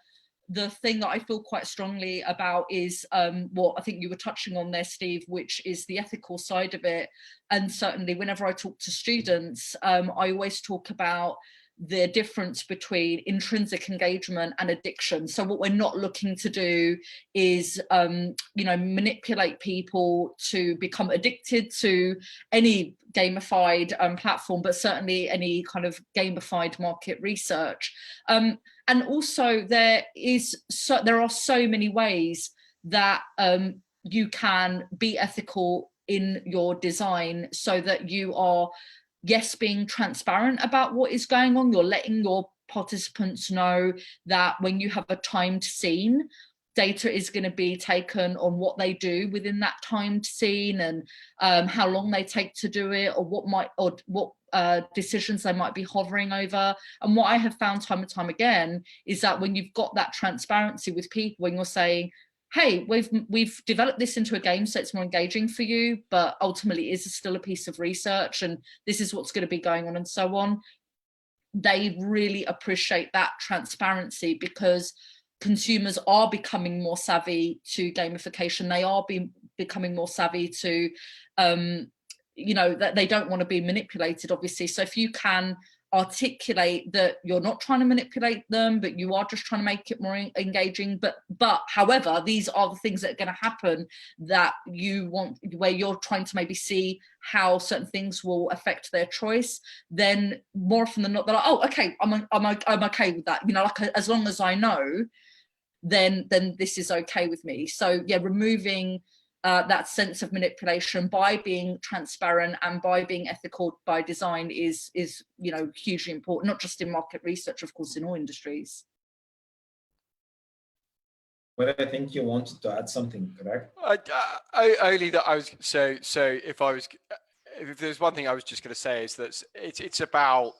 thing that I feel quite strongly about is what I think you were touching on there, Steve, which is the ethical side of it. And certainly whenever I talk to students, I always talk about the difference between intrinsic engagement and addiction. So what we're not looking to do is, manipulate people to become addicted to any gamified platform, but certainly any kind of gamified market research. And also there are so many ways that you can be ethical in your design so that you are, yes, being transparent about what is going on. You're letting your participants know that when you have a timed scene, data is going to be taken on what they do within that timed scene and how long they take to do it, or what decisions they might be hovering over. And what I have found time and time again is that when you've got that transparency with people, when you're saying, hey, we've developed this into a game so it's more engaging for you, but ultimately it is still a piece of research and this is what's going to be going on and so on. They really appreciate that transparency because consumers are becoming more savvy to gamification. They are becoming more savvy to, that they don't want to be manipulated, obviously. So if you can articulate that you're not trying to manipulate them, but you are just trying to make it more engaging, but however, these are the things that are going to happen that you want, where you're trying to maybe see how certain things will affect their choice, then more often than not they're like, oh, okay, I'm okay with that, as long as I know then this is okay with me. So yeah, removing that sense of manipulation by being transparent and by being ethical by design is hugely important, not just in market research, of course, in all industries. Well, I think you wanted to add something, correct? Only that I was so if there's one thing I was just going to say is that it's about,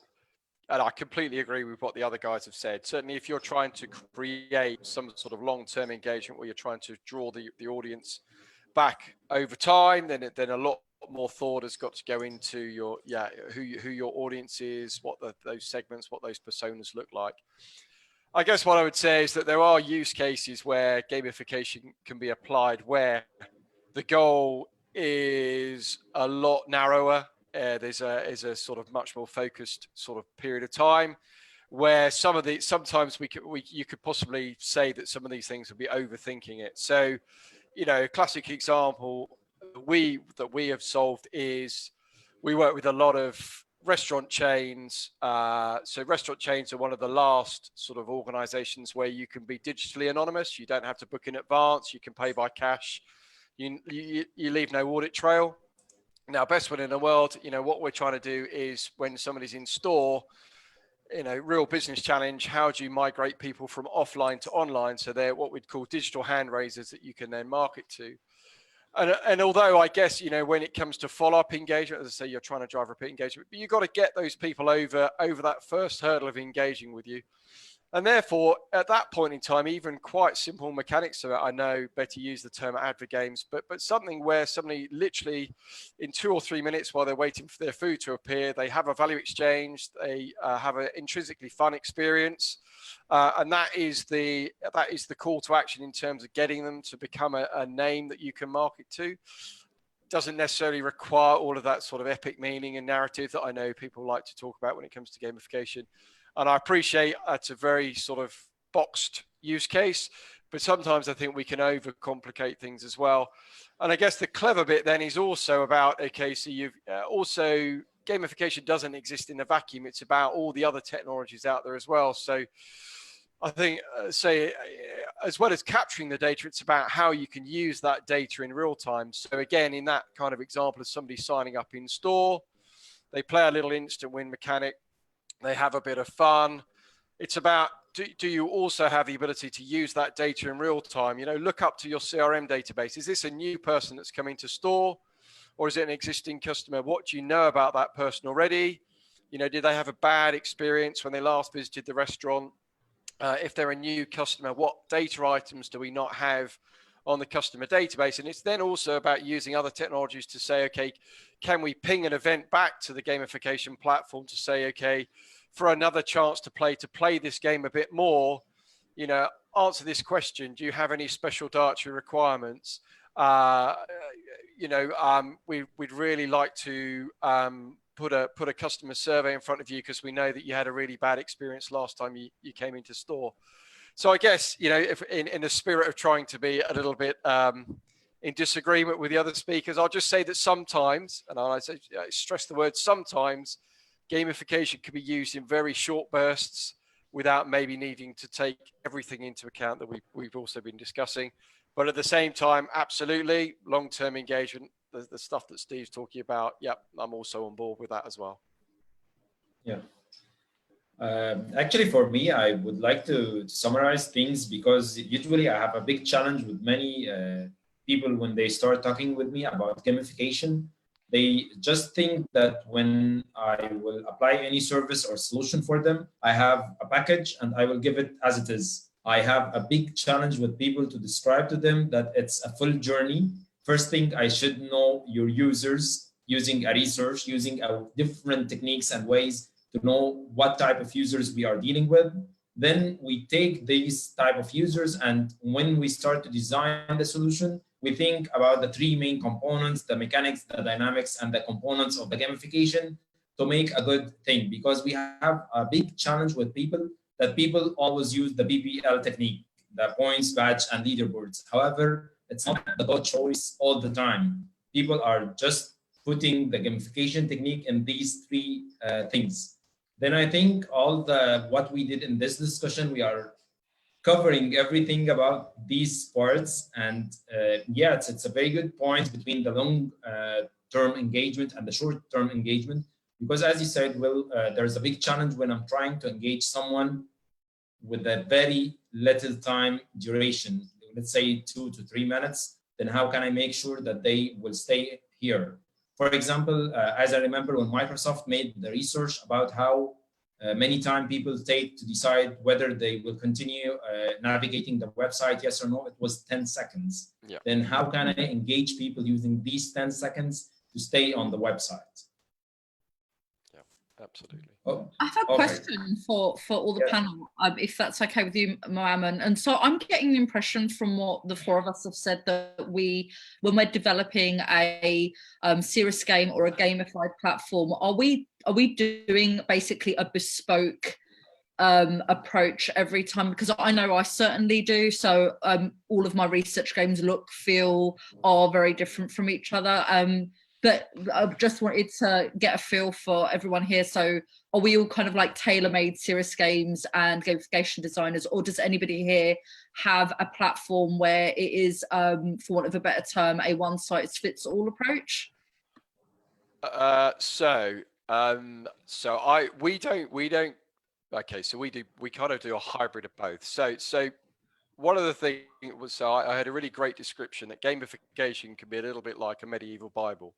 and I completely agree with what the other guys have said. Certainly, if you're trying to create some sort of long-term engagement where you're trying to draw the audience back over time, then a lot more thought has got to go into your who your audience is, what those segments, what those personas look like. I guess what I would say is that there are use cases where gamification can be applied where the goal is a lot narrower. There's a sort of much more focused sort of period of time where sometimes you could possibly say that some of these things would be overthinking it. So, a classic example that we have solved is we work with a lot of restaurant chains. So restaurant chains are one of the last sort of organizations where you can be digitally anonymous. You don't have to book in advance. You can pay by cash. You leave no audit trail. Now, best one in the world, what we're trying to do is when somebody's in store, real business challenge, how do you migrate people from offline to online? So they're what we'd call digital hand raisers that you can then market to. And although I guess, when it comes to follow-up engagement, as I say, you're trying to drive repeat engagement, but you've got to get those people over that first hurdle of engaging with you. And therefore, at that point in time, even quite simple mechanics of it, I know Betty used the term advert games, but something where somebody literally in 2 or 3 minutes while they're waiting for their food to appear, they have a value exchange, they have an intrinsically fun experience. And that is the call to action in terms of getting them to become a name that you can market to. Doesn't necessarily require all of that sort of epic meaning and narrative that I know people like to talk about when it comes to gamification. And I appreciate it's a very sort of boxed use case, but sometimes I think we can overcomplicate things as well. And I guess the clever bit then is also about, okay, so you've also gamification doesn't exist in a vacuum. It's about all the other technologies out there as well. So I think, as well as capturing the data, it's about how you can use that data in real time. So again, in that kind of example of somebody signing up in store, they play a little instant win mechanic, they have a bit of fun. It's about, do you also have the ability to use that data in real time? Look up to your CRM database. Is this a new person that's coming to store, or is it an existing customer? What do you know about that person already? Did they have a bad experience when they last visited the restaurant? If they're a new customer, what data items do we not have on the customer database? And it's then also about using other technologies to say, okay, can we ping an event back to the gamification platform to say, okay, for another chance to play this game a bit more, answer this question. Do you have any special dietary requirements? We'd really like to put a customer survey in front of you because we know that you had a really bad experience last time you came into store. So I guess, if in the spirit of trying to be a little bit in disagreement with the other speakers, I'll just say that sometimes, and I stress the word sometimes, gamification can be used in very short bursts without maybe needing to take everything into account that we've also been discussing. But at the same time, absolutely, long-term engagement, the stuff that Steve's talking about, yep, I'm also on board with that as well. Yeah. Actually, for me, I would like to summarize things because usually I have a big challenge with many people when they start talking with me about gamification. They just think that when I will apply any service or solution for them, I have a package and I will give it as it is. I have a big challenge with people to describe to them that it's a full journey. First thing, I should know your users using a research, using different techniques and ways to know what type of users we are dealing with. Then we take these type of users, and when we start to design the solution, we think about the 3 main components: the mechanics, the dynamics, and the components of the gamification to make a good thing. Because we have a big challenge with people that people always use the BPL technique, the points, badge, and leaderboards. However, it's not the good choice all the time. People are just putting the gamification technique in these 3 things. Then I think what we did in this discussion, we are covering everything about these parts. And yeah, it's a very good point between the long term engagement and the short term engagement. Because as you said, Will, there's a big challenge when I'm trying to engage someone with a very little time duration, let's say 2 to 3 minutes, then how can I make sure that they will stay here? For example, as I remember when Microsoft made the research about how many time people take to decide whether they will continue navigating the website, yes or no, it was 10 seconds. Yeah. Then how can I engage people using these 10 seconds to stay on the website? Yeah, absolutely. Oh, I have a question for all the panel, if that's okay with you, Mohammed. And so I'm getting the impression from what the four of us have said that when we're developing a serious game or a gamified platform, are we doing basically a bespoke approach every time? Because I know I certainly do. So all of my research games look, feel, are very different from each other. But I just wanted to get a feel for everyone here. So are we all kind of like tailor-made serious games and gamification designers, or does anybody here have a platform where it is, for want of a better term, a one-size-fits-all approach? We don't. Okay, so we kind of do a hybrid of both. So one of the things was, so I had a really great description that gamification can be a little bit like a medieval Bible.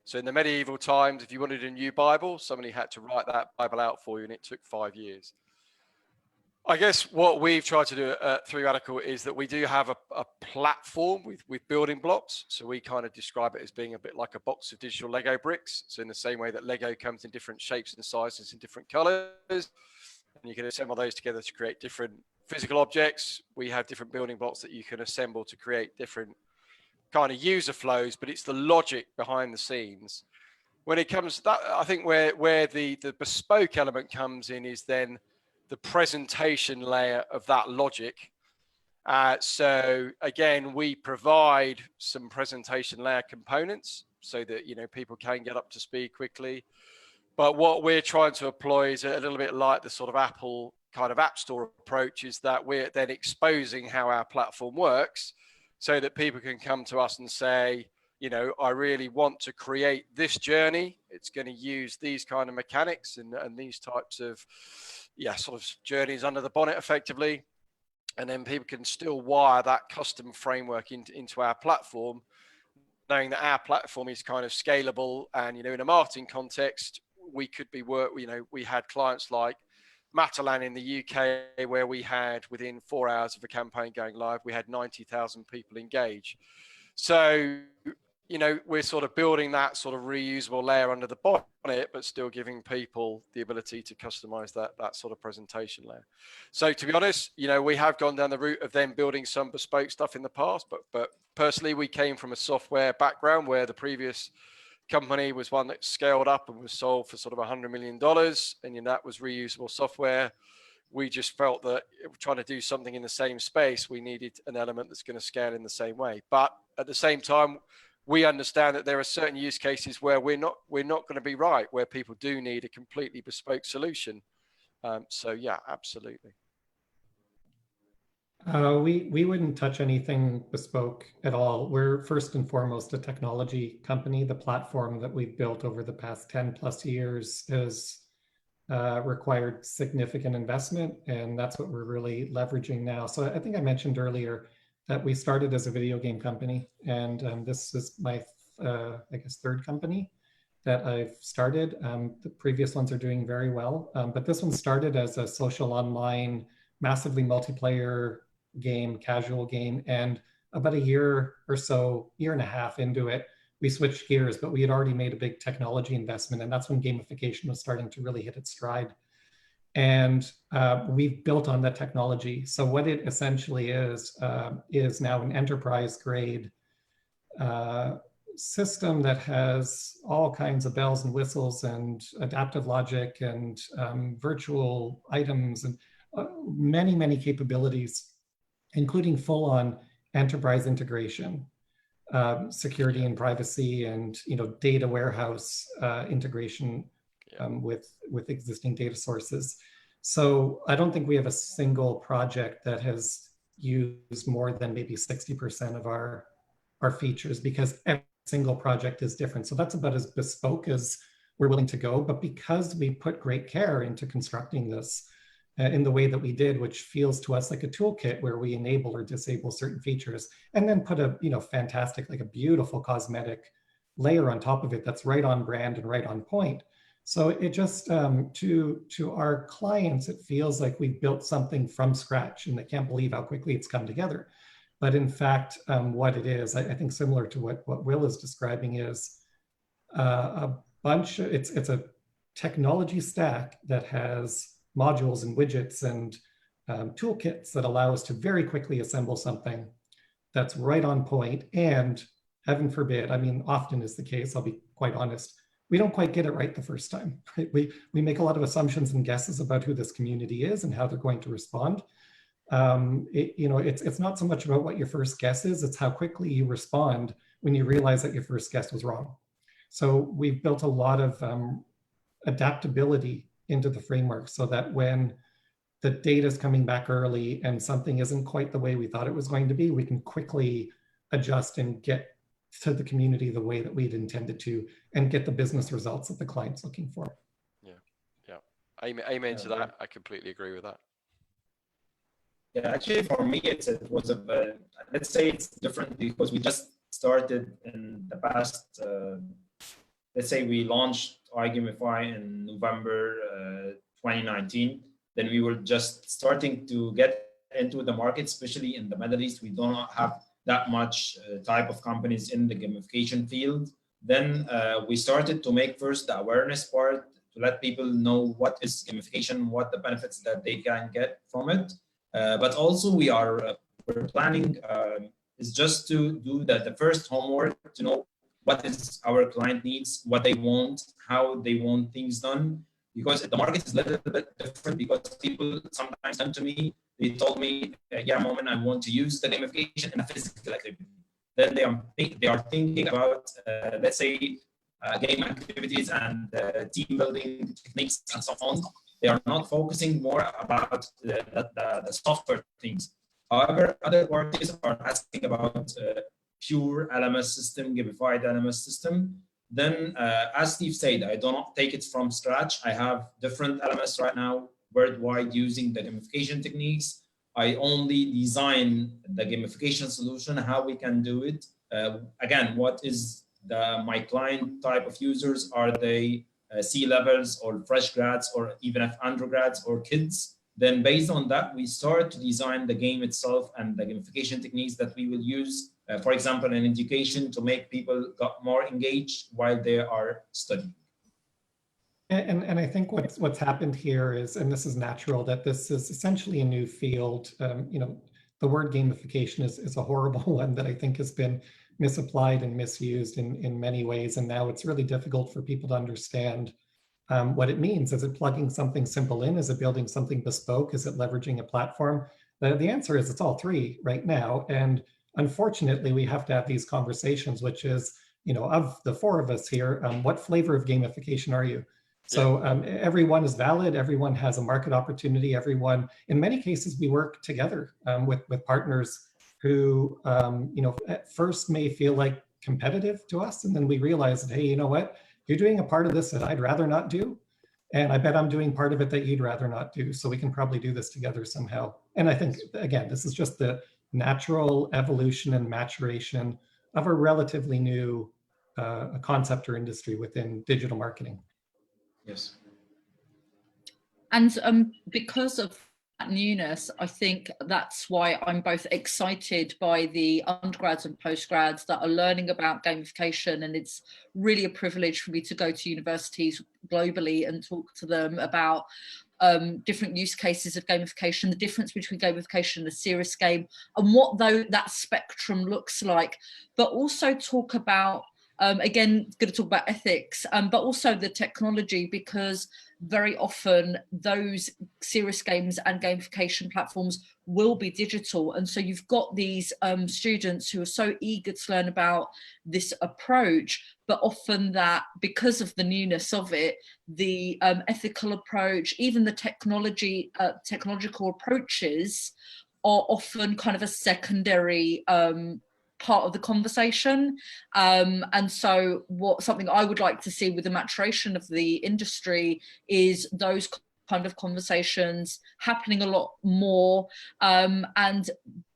So in the medieval times, if you wanted a new Bible, somebody had to write that Bible out for you, and it took 5 years. I guess what we've tried to do at 3 Radical is that we do have a platform with building blocks. So we kind of describe it as being a bit like a box of digital Lego bricks. So in the same way that Lego comes in different shapes and sizes and different colors, and you can assemble those together to create different physical objects, we have different building blocks that you can assemble to create different kind of user flows, but it's the logic behind the scenes. When it comes to that, I think where the bespoke element comes in is then the presentation layer of that logic. So again, we provide some presentation layer components so that, you know, people can get up to speed quickly. But what we're trying to employ is a little bit like the sort of Apple kind of App Store approach, is that we're then exposing how our platform works, so that people can come to us and say, you know, I really want to create this journey. It's going to use these kind of mechanics and these types of, sort of journeys under the bonnet effectively. And then people can still wire that custom framework into our platform, knowing that our platform is kind of scalable. And, you know, in a marketing context, we could be we had clients like Matalan in the UK, where we had, within 4 hours of a campaign going live, we had 90,000 people engage. So, you know, we're sort of building that sort of reusable layer under the bonnet, but still giving people the ability to customize that sort of presentation layer. So to be honest, you know, we have gone down the route of then building some bespoke stuff in the past, but personally, we came from a software background where the previous company was one that scaled up and was sold for sort of $100 million, and, you know, that was reusable software. We just felt that trying to do something in the same space, we needed an element that's going to scale in the same way. But at the same time, we understand that there are certain use cases where we're not going to be right, where people do need a completely bespoke solution. So yeah, absolutely. We wouldn't touch anything bespoke at all. We're first and foremost a technology company. The platform that we've built over the past 10 plus years has required significant investment, and that's what we're really leveraging now. So I think I mentioned earlier that we started as a video game company, and this is my, I guess, third company that I've started. The previous ones are doing very well, but this one started as a social online, massively multiplayer game, casual game, and about a year or so, year and a half into it, we switched gears, but we had already made a big technology investment, and that's when gamification was starting to really hit its stride. And we've built on that technology. So what it essentially is now an enterprise grade system that has all kinds of bells and whistles and adaptive logic and virtual items and many, many capabilities, including full-on enterprise integration, security and privacy, and, you know, data warehouse integration with existing data sources. So I don't think we have a single project that has used more than maybe 60% of our features, because every single project is different. So that's about as bespoke as we're willing to go. But because we put great care into constructing this in the way that we did, which feels to us like a toolkit where we enable or disable certain features, and then put a fantastic, like a beautiful cosmetic layer on top of it that's right on brand and right on point. So it just, to our clients, it feels like we've built something from scratch, and they can't believe how quickly it's come together. But in fact, what it is, I think similar to what Will is describing, is a bunch, it's a technology stack that has modules and widgets and toolkits that allow us to very quickly assemble something that's right on point. And heaven forbid, I mean, often is the case, I'll be quite honest, we don't quite get it right the first time. Right? We make a lot of assumptions and guesses about who this community is and how they're going to respond. It's not so much about what your first guess is, it's how quickly you respond when you realize that your first guess was wrong. So we've built a lot of adaptability into the framework so that when the data is coming back early and something isn't quite the way we thought it was going to be, we can quickly adjust and get to the community the way that we'd intended to, and get the business results that the client's looking for. Yeah. Amen to that. I completely agree with that. Yeah, actually, for me, it was let's say it's different because we just started in the past. Let's say we launched iGamify in November 2019. Then we were just starting to get into the market, especially in the Middle East. We do not have that much type of companies in the gamification field. Then we started to make first the awareness part to let people know what is gamification, what the benefits that they can get from it. But also we're planning is just to do the first homework to know what is our client needs, what they want, how they want things done. Because the market is a little bit different, because people sometimes come to me, they told me, yeah, Moment, I want to use the gamification in a physical activity. Then they are thinking about, let's say, game activities and team building techniques and so on. They are not focusing more about the software things. However, other parties are asking about pure LMS system, gamified LMS system. Then, as Steve said, I do not take it from scratch. I have different LMS right now worldwide using the gamification techniques. I only design the gamification solution, how we can do it. Again, what is my client type of users? Are they C-levels or fresh grads, or even if undergrads or kids? Then based on that, we start to design the game itself and the gamification techniques that we will use, for example, in education, to make people got more engaged while they are studying. And I think what's happened here is, and this is natural, that this is essentially a new field. The word gamification is a horrible one that I think has been misapplied and misused in many ways. And now it's really difficult for people to understand what it means. Is it plugging something simple in? Is it building something bespoke? Is it leveraging a platform? The answer is it's all three right now. And unfortunately, we have to have these conversations, which is, of the four of us here, what flavor of gamification are you? So everyone is valid. Everyone has a market opportunity. Everyone, in many cases, we work together with partners who, at first may feel like competitive to us. And then we realize that, hey, you know what? You're doing a part of this that I'd rather not do. And I bet I'm doing part of it that you'd rather not do. So we can probably do this together somehow. And I think, again, this is just the natural evolution and maturation of a relatively new concept or industry within digital marketing. Yes. And because of that newness, I think that's why I'm both excited by the undergrads and postgrads that are learning about gamification, and it's really a privilege for me to go to universities globally and talk to them about different use cases of gamification, the difference between gamification and a serious game, and what that spectrum looks like, but also talk about Again, going to talk about ethics, but also the technology, because very often those serious games and gamification platforms will be digital. And so you've got these students who are so eager to learn about this approach, but often that because of the newness of it, the ethical approach, even the technological approaches are often kind of a secondary part of the conversation. And so something I would like to see with the maturation of the industry is those kind of conversations happening a lot more, and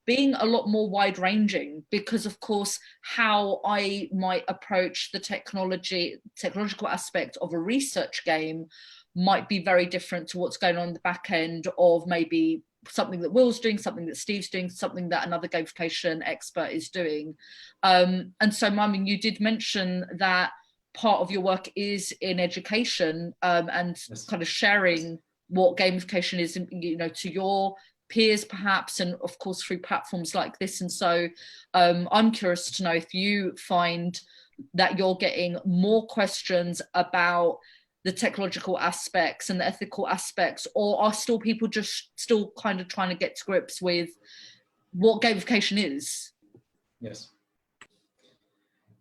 being a lot more wide-ranging, because of course how I might approach the technological aspect of a research game might be very different to what's going on in the back end of maybe something that Will's doing, something that Steve's doing, something that another gamification expert is doing. And so, Marmin, you did mention that part of your work is in education, and Yes. kind of sharing what gamification is, you know, to your peers perhaps, and of course through platforms like this. And so I'm curious to know if you find that you're getting more questions about the technological aspects and the ethical aspects, or are still people just still kind of trying to get to grips with what gamification is? Yes.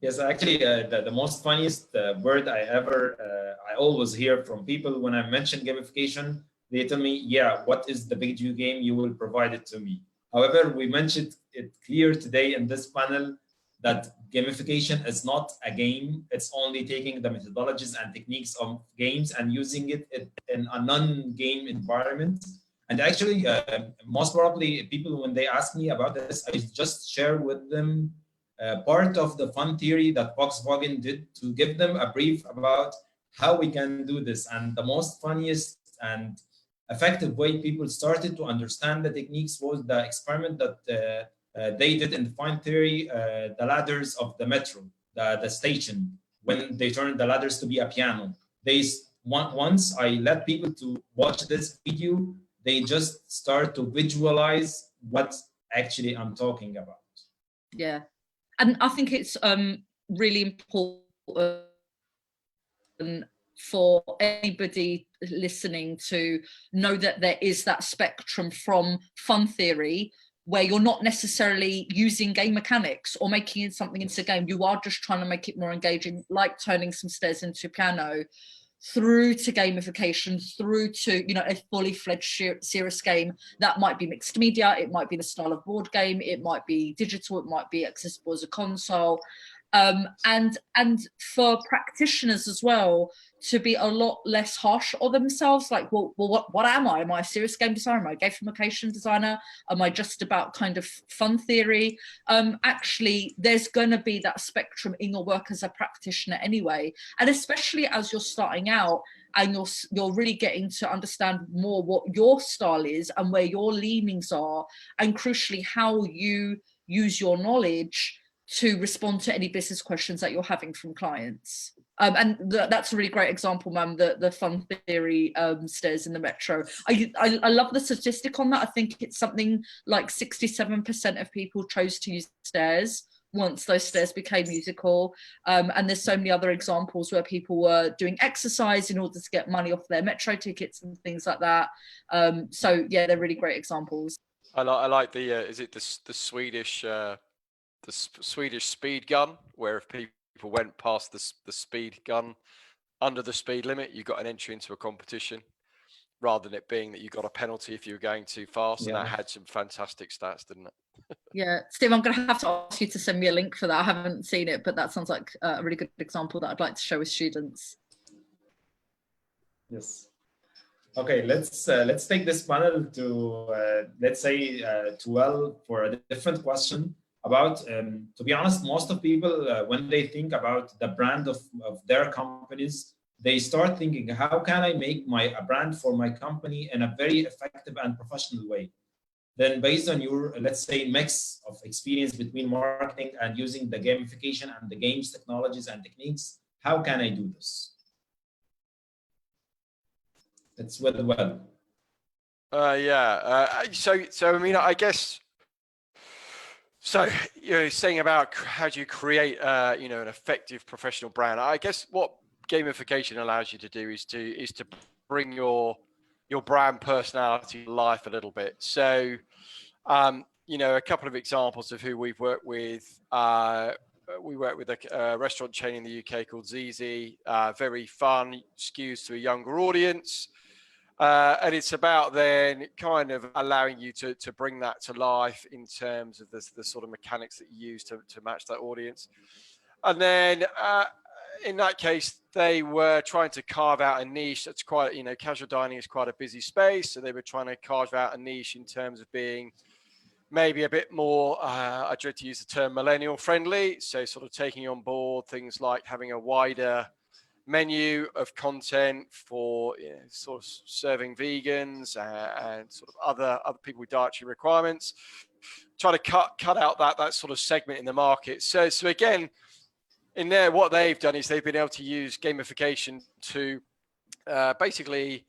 Yes, actually, the most funniest word I always hear from people when I mention gamification, they tell me, yeah, what is the video game? You will provide it to me. However, we mentioned it clear today in this panel that gamification is not a game. It's only taking the methodologies and techniques of games and using it in a non-game environment. And actually, most probably people, when they ask me about this, I just share with them part of the fun theory that Volkswagen did to give them a brief about how we can do this. And the most funniest and effective way people started to understand the techniques was the experiment that they did in the fun theory, the ladders of the metro, the station, when they turned the ladders to be a piano. Once I let people to watch this video, they just start to visualize what actually I'm talking about. Yeah. And I think it's really important for anybody listening to know that there is that spectrum from fun theory, where you're not necessarily using game mechanics or making something into a game. You are just trying to make it more engaging, like turning some stairs into a piano, through to gamification, through to, you know, a fully fledged serious game that might be mixed media, it might be the style of board game, it might be digital, it might be accessible as a console, and for practitioners as well to be a lot less harsh on themselves, like, well what am I? Am I a serious game designer? Am I a gamification designer? Am I just about kind of fun theory? Actually, there's going to be that spectrum in your work as a practitioner anyway, and especially as you're starting out and you're really getting to understand more what your style is and where your leanings are, and crucially how you use your knowledge to respond to any business questions that you're having from clients. And that's a really great example, ma'am, the fun theory stairs in the metro. I love the statistic on that. I think it's something like 67% of people chose to use stairs once those stairs became musical. And there's so many other examples where people were doing exercise in order to get money off their metro tickets and things like that. So yeah, they're really great examples. I like the is it the Swedish the Swedish speed gun, where if people went past the speed gun under the speed limit, you got an entry into a competition, rather than it being that you got a penalty if you were going too fast. Yeah. And that had some fantastic stats, didn't it? Yeah, Steve, I'm going to have to ask you to send me a link for that. I haven't seen it, but that sounds like a really good example that I'd like to show with students. Yes. Okay, let's take this panel to let's say 12 for a different question about. To be honest, most of people when they think about the brand of their companies, they start thinking, how can I make a brand for my company in a very effective and professional way? Then based on your, let's say, mix of experience between marketing and using the gamification and the games technologies and techniques, how can I do this? It's well. So I mean, I guess. So, saying about how do you create, an effective professional brand? I guess what gamification allows you to do is to bring your brand personality to life a little bit. So, a couple of examples of who we've worked with. We work with a restaurant chain in the UK called ZZ. Very fun, skews to a younger audience. And it's about then kind of allowing you to bring that to life in terms of the sort of mechanics that you use to match that audience. And then in that case, they were trying to carve out a niche that's quite, casual dining is quite a busy space. So they were trying to carve out a niche in terms of being maybe a bit more, I dread to use the term millennial friendly. So sort of taking on board things like having a wider menu of content for sort of serving vegans and sort of other people with dietary requirements. Try to cut out that sort of segment in the market. So again, in there, what they've done is they've been able to use gamification to basically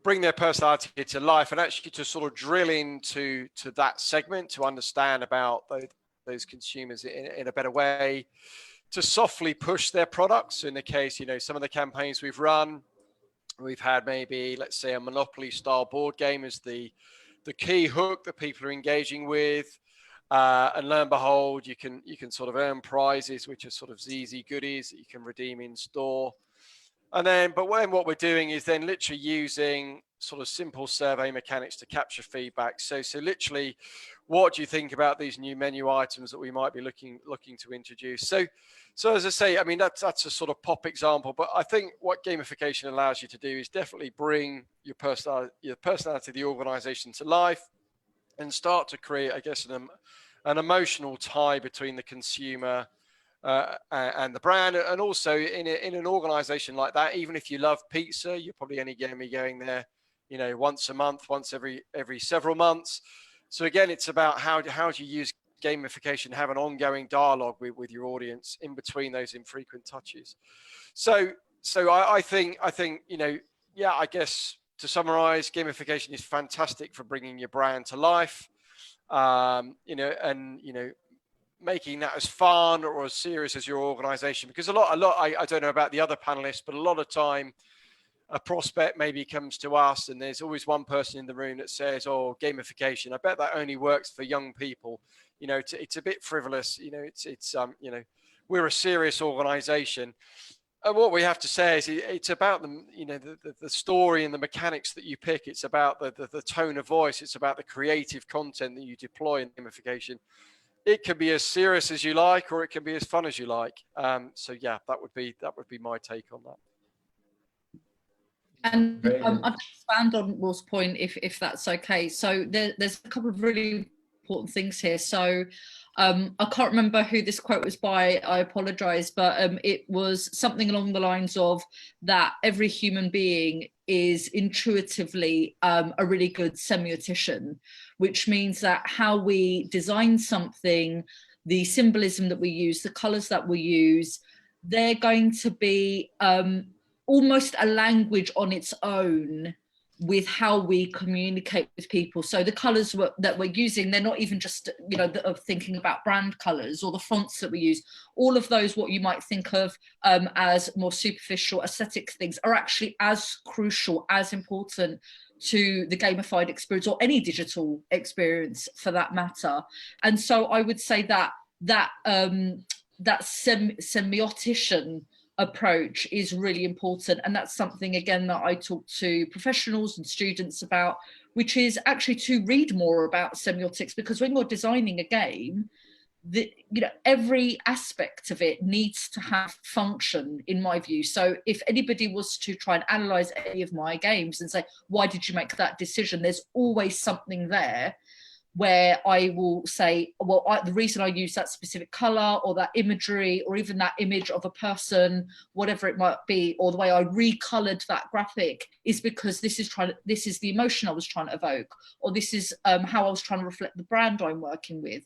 bring their personality to life and actually to sort of drill into that segment to understand about those consumers in a better way, to softly push their products. In the case, some of the campaigns we've run, we've had maybe, let's say, a Monopoly style board game as the key hook that people are engaging with. And lo and behold, you can sort of earn prizes, which are sort of ZZ goodies that you can redeem in store. And then, but what we're doing is then literally using sort of simple survey mechanics to capture feedback. So literally, what do you think about these new menu items that we might be looking to introduce? So as I say, I mean, that's a sort of pop example, but I think what gamification allows you to do is definitely bring your personality of the organization to life and start to create, I guess, an emotional tie between the consumer and the brand. And also in an organization like that, even if you love pizza, you're probably only going to be going there, once a month, once every several months. So again, it's about how do you use gamification, have an ongoing dialogue with your audience in between those infrequent touches. So I think, I guess to summarize, gamification is fantastic for bringing your brand to life, making that as fun or as serious as your organization, because I don't know about the other panelists, but a lot of time a prospect maybe comes to us and there's always one person in the room that says, oh, gamification, I bet that only works for young people. It's a bit frivolous. We're a serious organization. And what we have to say is it's about the story and the mechanics that you pick. It's about the tone of voice. It's about the creative content that you deploy in gamification. It can be as serious as you like, or it can be as fun as you like. So yeah, that would be my take on that. And I'd expand on Will's point, if that's okay. So there's a couple of really important things here. So I can't remember who this quote was by, I apologize, but it was something along the lines of that every human being is intuitively a really good semiotician, which means that how we design something, the symbolism that we use, the colors that we use, they're going to be almost a language on its own with how we communicate with people. So the colors that we're using, they're not even just, of thinking about brand colors or the fonts that we use. All of those, what you might think of as more superficial aesthetic things, are actually as crucial, as important to the gamified experience, or any digital experience for that matter. And so I would say that semiotician approach is really important, and that's something again that I talk to professionals and students about, which is actually to read more about semiotics, because when you're designing a game, every aspect of it needs to have function, in my view. So if anybody was to try and analyze any of my games and say, why did you make that decision, there's always something there where I will say, well, the reason I use that specific color or that imagery, or even that image of a person, whatever it might be, or the way I recolored that graphic, is because this is the emotion I was trying to evoke, or this is how I was trying to reflect the brand I'm working with.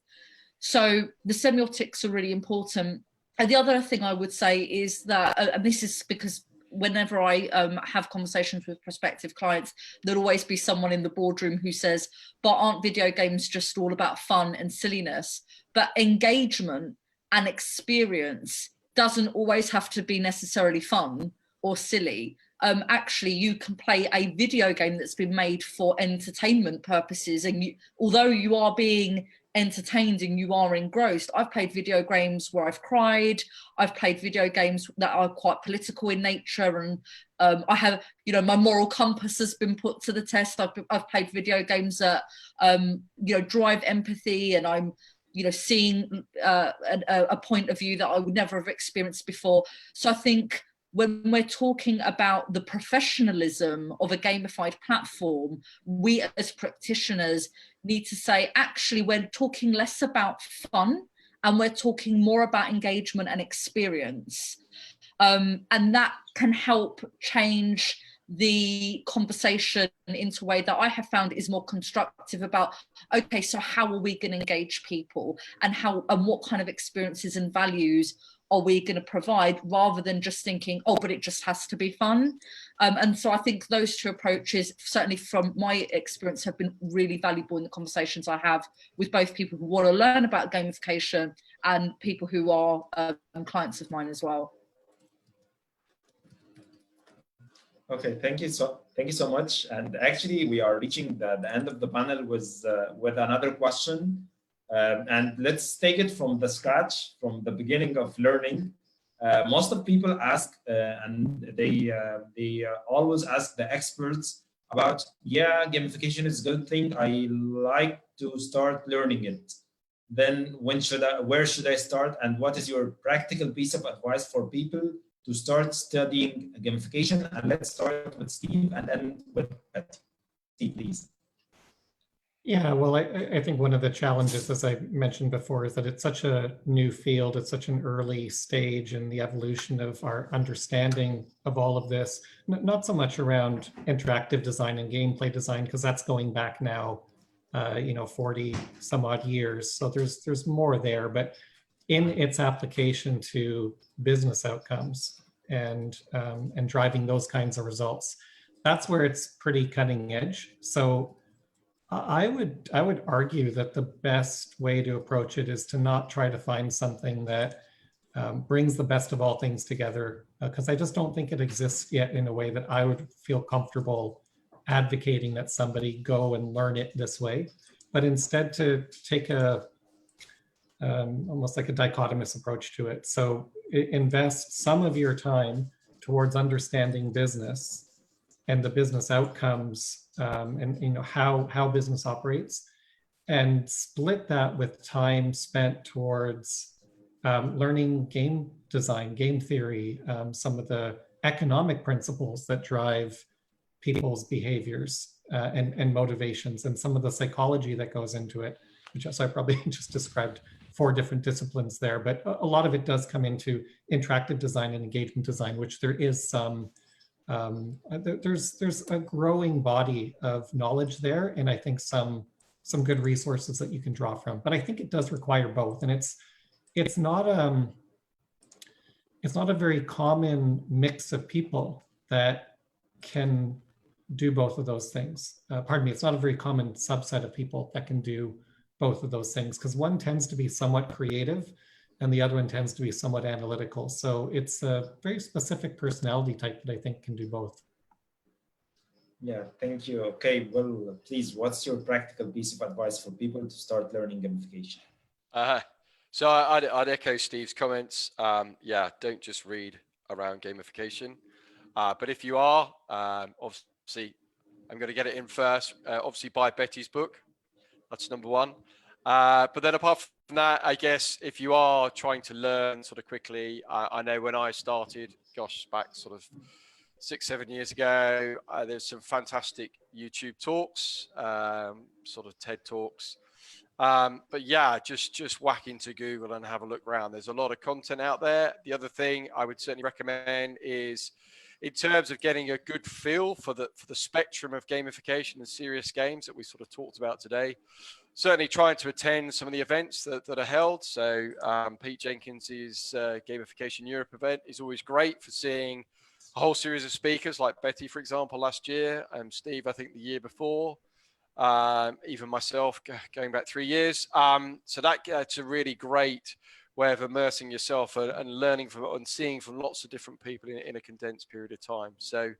So the semiotics are really important. And the other thing I would say is that, and this is because whenever I have conversations with prospective clients, there'll always be someone in the boardroom who says, but aren't video games just all about fun and silliness? But engagement and experience doesn't always have to be necessarily fun or silly. Actually, you can play a video game that's been made for entertainment purposes, and although you are being entertained and you are engrossed. I've played video games where I've cried. I've played video games that are quite political in nature, and I have, you know, my moral compass has been put to the test. I've played video games that you know, drive empathy, and I'm, you know, seeing a point of view that I would never have experienced before. So I think when we're talking about the professionalism of a gamified platform, we as practitioners need to say, actually, we're talking less about fun and we're talking more about engagement and experience. And that can help change the conversation into a way that I have found is more constructive about, okay, so how are we going to engage people, and what kind of experiences and values are we going to provide, rather than just thinking, oh, but it just has to be fun. And so I think those two approaches, certainly from my experience, have been really valuable in the conversations I have with both people who want to learn about gamification and people who are clients of mine as well. Okay, thank you so much. And actually, we are reaching the end of the panel with another question. And let's take it from the scratch, from the beginning of learning. Most of people ask, and they always ask the experts about, yeah, gamification is a good thing. I like to start learning it. Then where should I start? And what is your practical piece of advice for people to start studying gamification? And let's start with Steve and then with Betty. Steve, please. Yeah, well, I think one of the challenges, as I mentioned before, is that it's such a new field. It's such an early stage in the evolution of our understanding of all of this. Not so much around interactive design and gameplay design, because that's going back now, 40 some odd years. So there's more there, but in its application to business outcomes and driving those kinds of results, that's where it's pretty cutting edge. So I would argue that the best way to approach it is to not try to find something that brings the best of all things together, because I just don't think it exists yet in a way that I would feel comfortable advocating that somebody go and learn it this way, but instead to take almost like a dichotomous approach to it. So invest some of your time towards understanding business and the business outcomes, and how business operates, and split that with time spent towards learning game design, game theory, some of the economic principles that drive people's behaviors and motivations, and some of the psychology that goes into it, which I probably just described 4 different disciplines there, but a lot of it does come into interactive design and engagement design, which there is some there's a growing body of knowledge there, and I think some good resources that you can draw from. But I think it does require both, and it's not a very common mix of people that can do both of those things. Pardon me, it's not a very common subset of people that can do both of those things, because one tends to be somewhat creative and the other one tends to be somewhat analytical. So it's a very specific personality type that I think can do both. Yeah, thank you. Okay, well, please, what's your practical piece of advice for people to start learning gamification? So I'd echo Steve's comments. Yeah, don't just read around gamification. But if you are, obviously, I'm going to get it in first. Obviously, buy Betty's book. That's number one. But then apart from that, I guess if you are trying to learn sort of quickly, I know when I started, gosh, back sort of 6-7 years ago, there's some fantastic YouTube talks, sort of TED Talks. But yeah, just whack into Google and have a look around. There's a lot of content out there. The other thing I would certainly recommend is, in terms of getting a good feel for the spectrum of gamification and serious games that we sort of talked about today, certainly trying to attend some of the events that are held. So Pete Jenkins's Gamification Europe event is always great for seeing a whole series of speakers like Betty, for example, last year, Steve, I think the year before, even myself going back 3 years. So that's a really great way of immersing yourself and learning from and seeing from lots of different people in a condensed period of time. So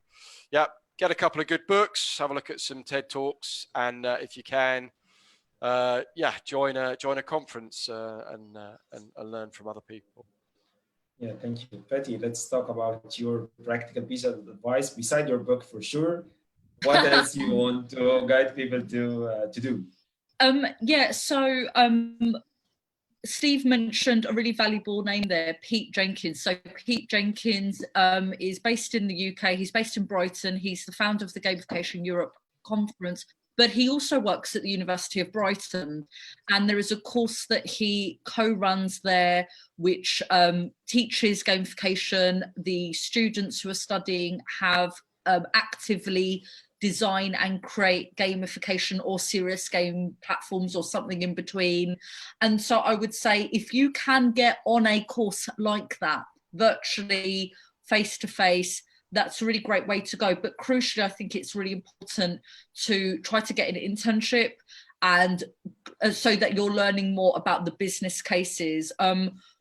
yeah, get a couple of good books, have a look at some TED Talks, and if you can, yeah, join a conference and learn from other people. Yeah, thank you, Betty. Let's talk about your practical piece of advice beside your book for sure. What else you want to guide people to do? Yeah, so Steve mentioned a really valuable name there, Pete Jenkins. So Pete Jenkins is based in the UK. He's based in Brighton. He's the founder of the Gamification Europe conference, but he also works at the University of Brighton. And there is a course that he co-runs there, which teaches gamification. The students who are studying have actively design and create gamification or serious game platforms or something in between. And so I would say if you can get on a course like that, virtually, face-to-face, that's a really great way to go. But crucially, I think it's really important to try to get an internship, and so that you're learning more about the business cases.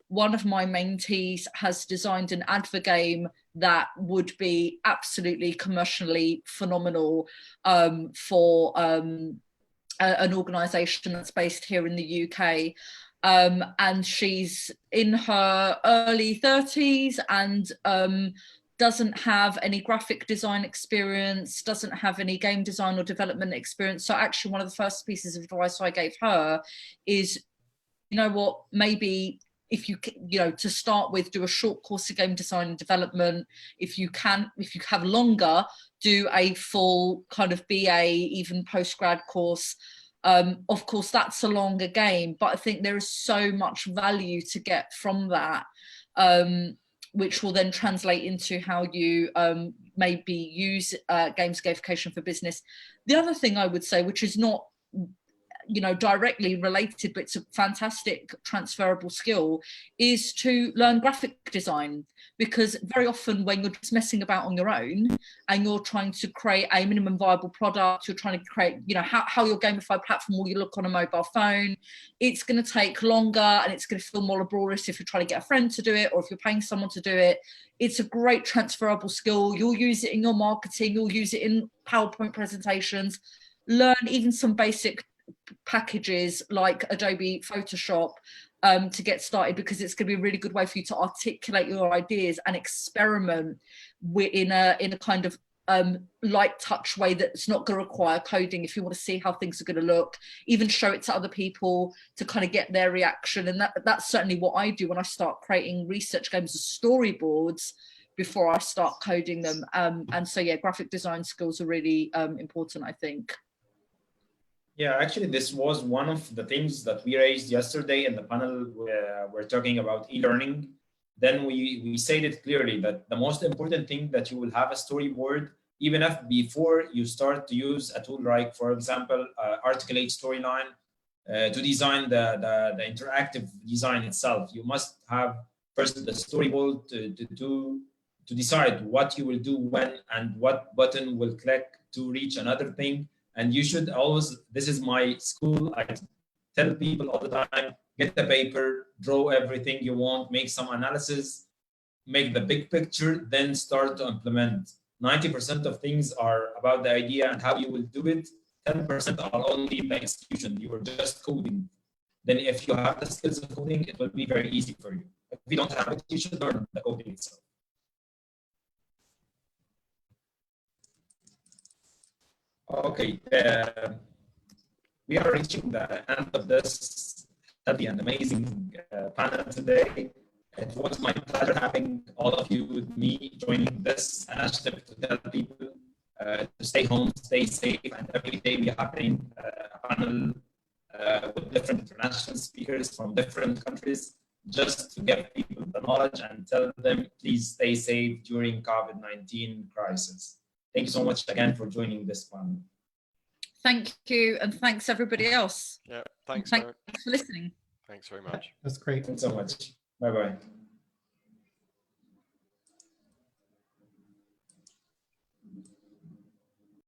One of my mentees has designed an advert game that would be absolutely commercially phenomenal for an organisation that's based here in the UK. And she's in her early 30s and doesn't have any graphic design experience, doesn't have any game design or development experience. So actually one of the first pieces of advice I gave her is, you know what, maybe if you to start with, do a short course of game design and development. If you have longer, do a full kind of BA, even postgrad course. Of course, that's a longer game, but I think there is so much value to get from that, which will then translate into how you maybe use games gamification for business. The other thing I would say, which is not directly related, but it's a fantastic transferable skill, is to learn graphic design. Because very often when you're just messing about on your own and you're trying to create a minimum viable product, you're trying to create, how your gamified platform will you look on a mobile phone, it's going to take longer and it's going to feel more laborious if you're trying to get a friend to do it, or if you're paying someone to do it. It's a great transferable skill. You'll use it in your marketing, you'll use it in PowerPoint presentations. Learn even some basic packages like Adobe Photoshop to get started, because it's going to be a really good way for you to articulate your ideas and experiment in a kind of light touch way that's not going to require coding. If you want to see how things are going to look, even show it to other people to kind of get their reaction. And that's certainly what I do when I start creating research games as storyboards before I start coding them. And so yeah, graphic design skills are really important, I think. Yeah, actually, this was one of the things that we raised yesterday in the panel where we're talking about e-learning. Then we said it clearly that the most important thing that you will have a storyboard, even if before you start to use a tool like, for example, Articulate Storyline, to design the interactive design itself. You must have first the storyboard to decide what you will do when and what button will click to reach another thing. And you should always, this is my school, I tell people all the time, get the paper, draw everything you want, make some analysis, make the big picture, then start to implement. 90% of things are about the idea and how you will do it. 10% are only the execution. You are just coding. Then if you have the skills of coding, it will be very easy for you. If you don't have it, you should learn the coding itself. Okay, we are reaching the end of this healthy and amazing panel today. It was my pleasure having all of you with me joining this initiative to tell people to stay home, stay safe, and every day we are having a panel with different international speakers from different countries, just to give people the knowledge and tell them, please stay safe during COVID-19 crisis. Thank you so much again for joining this panel. Thank you, and thanks everybody else. Yeah, thanks. Thanks for listening. Thanks very much. That's great. Thanks so much. Bye-bye.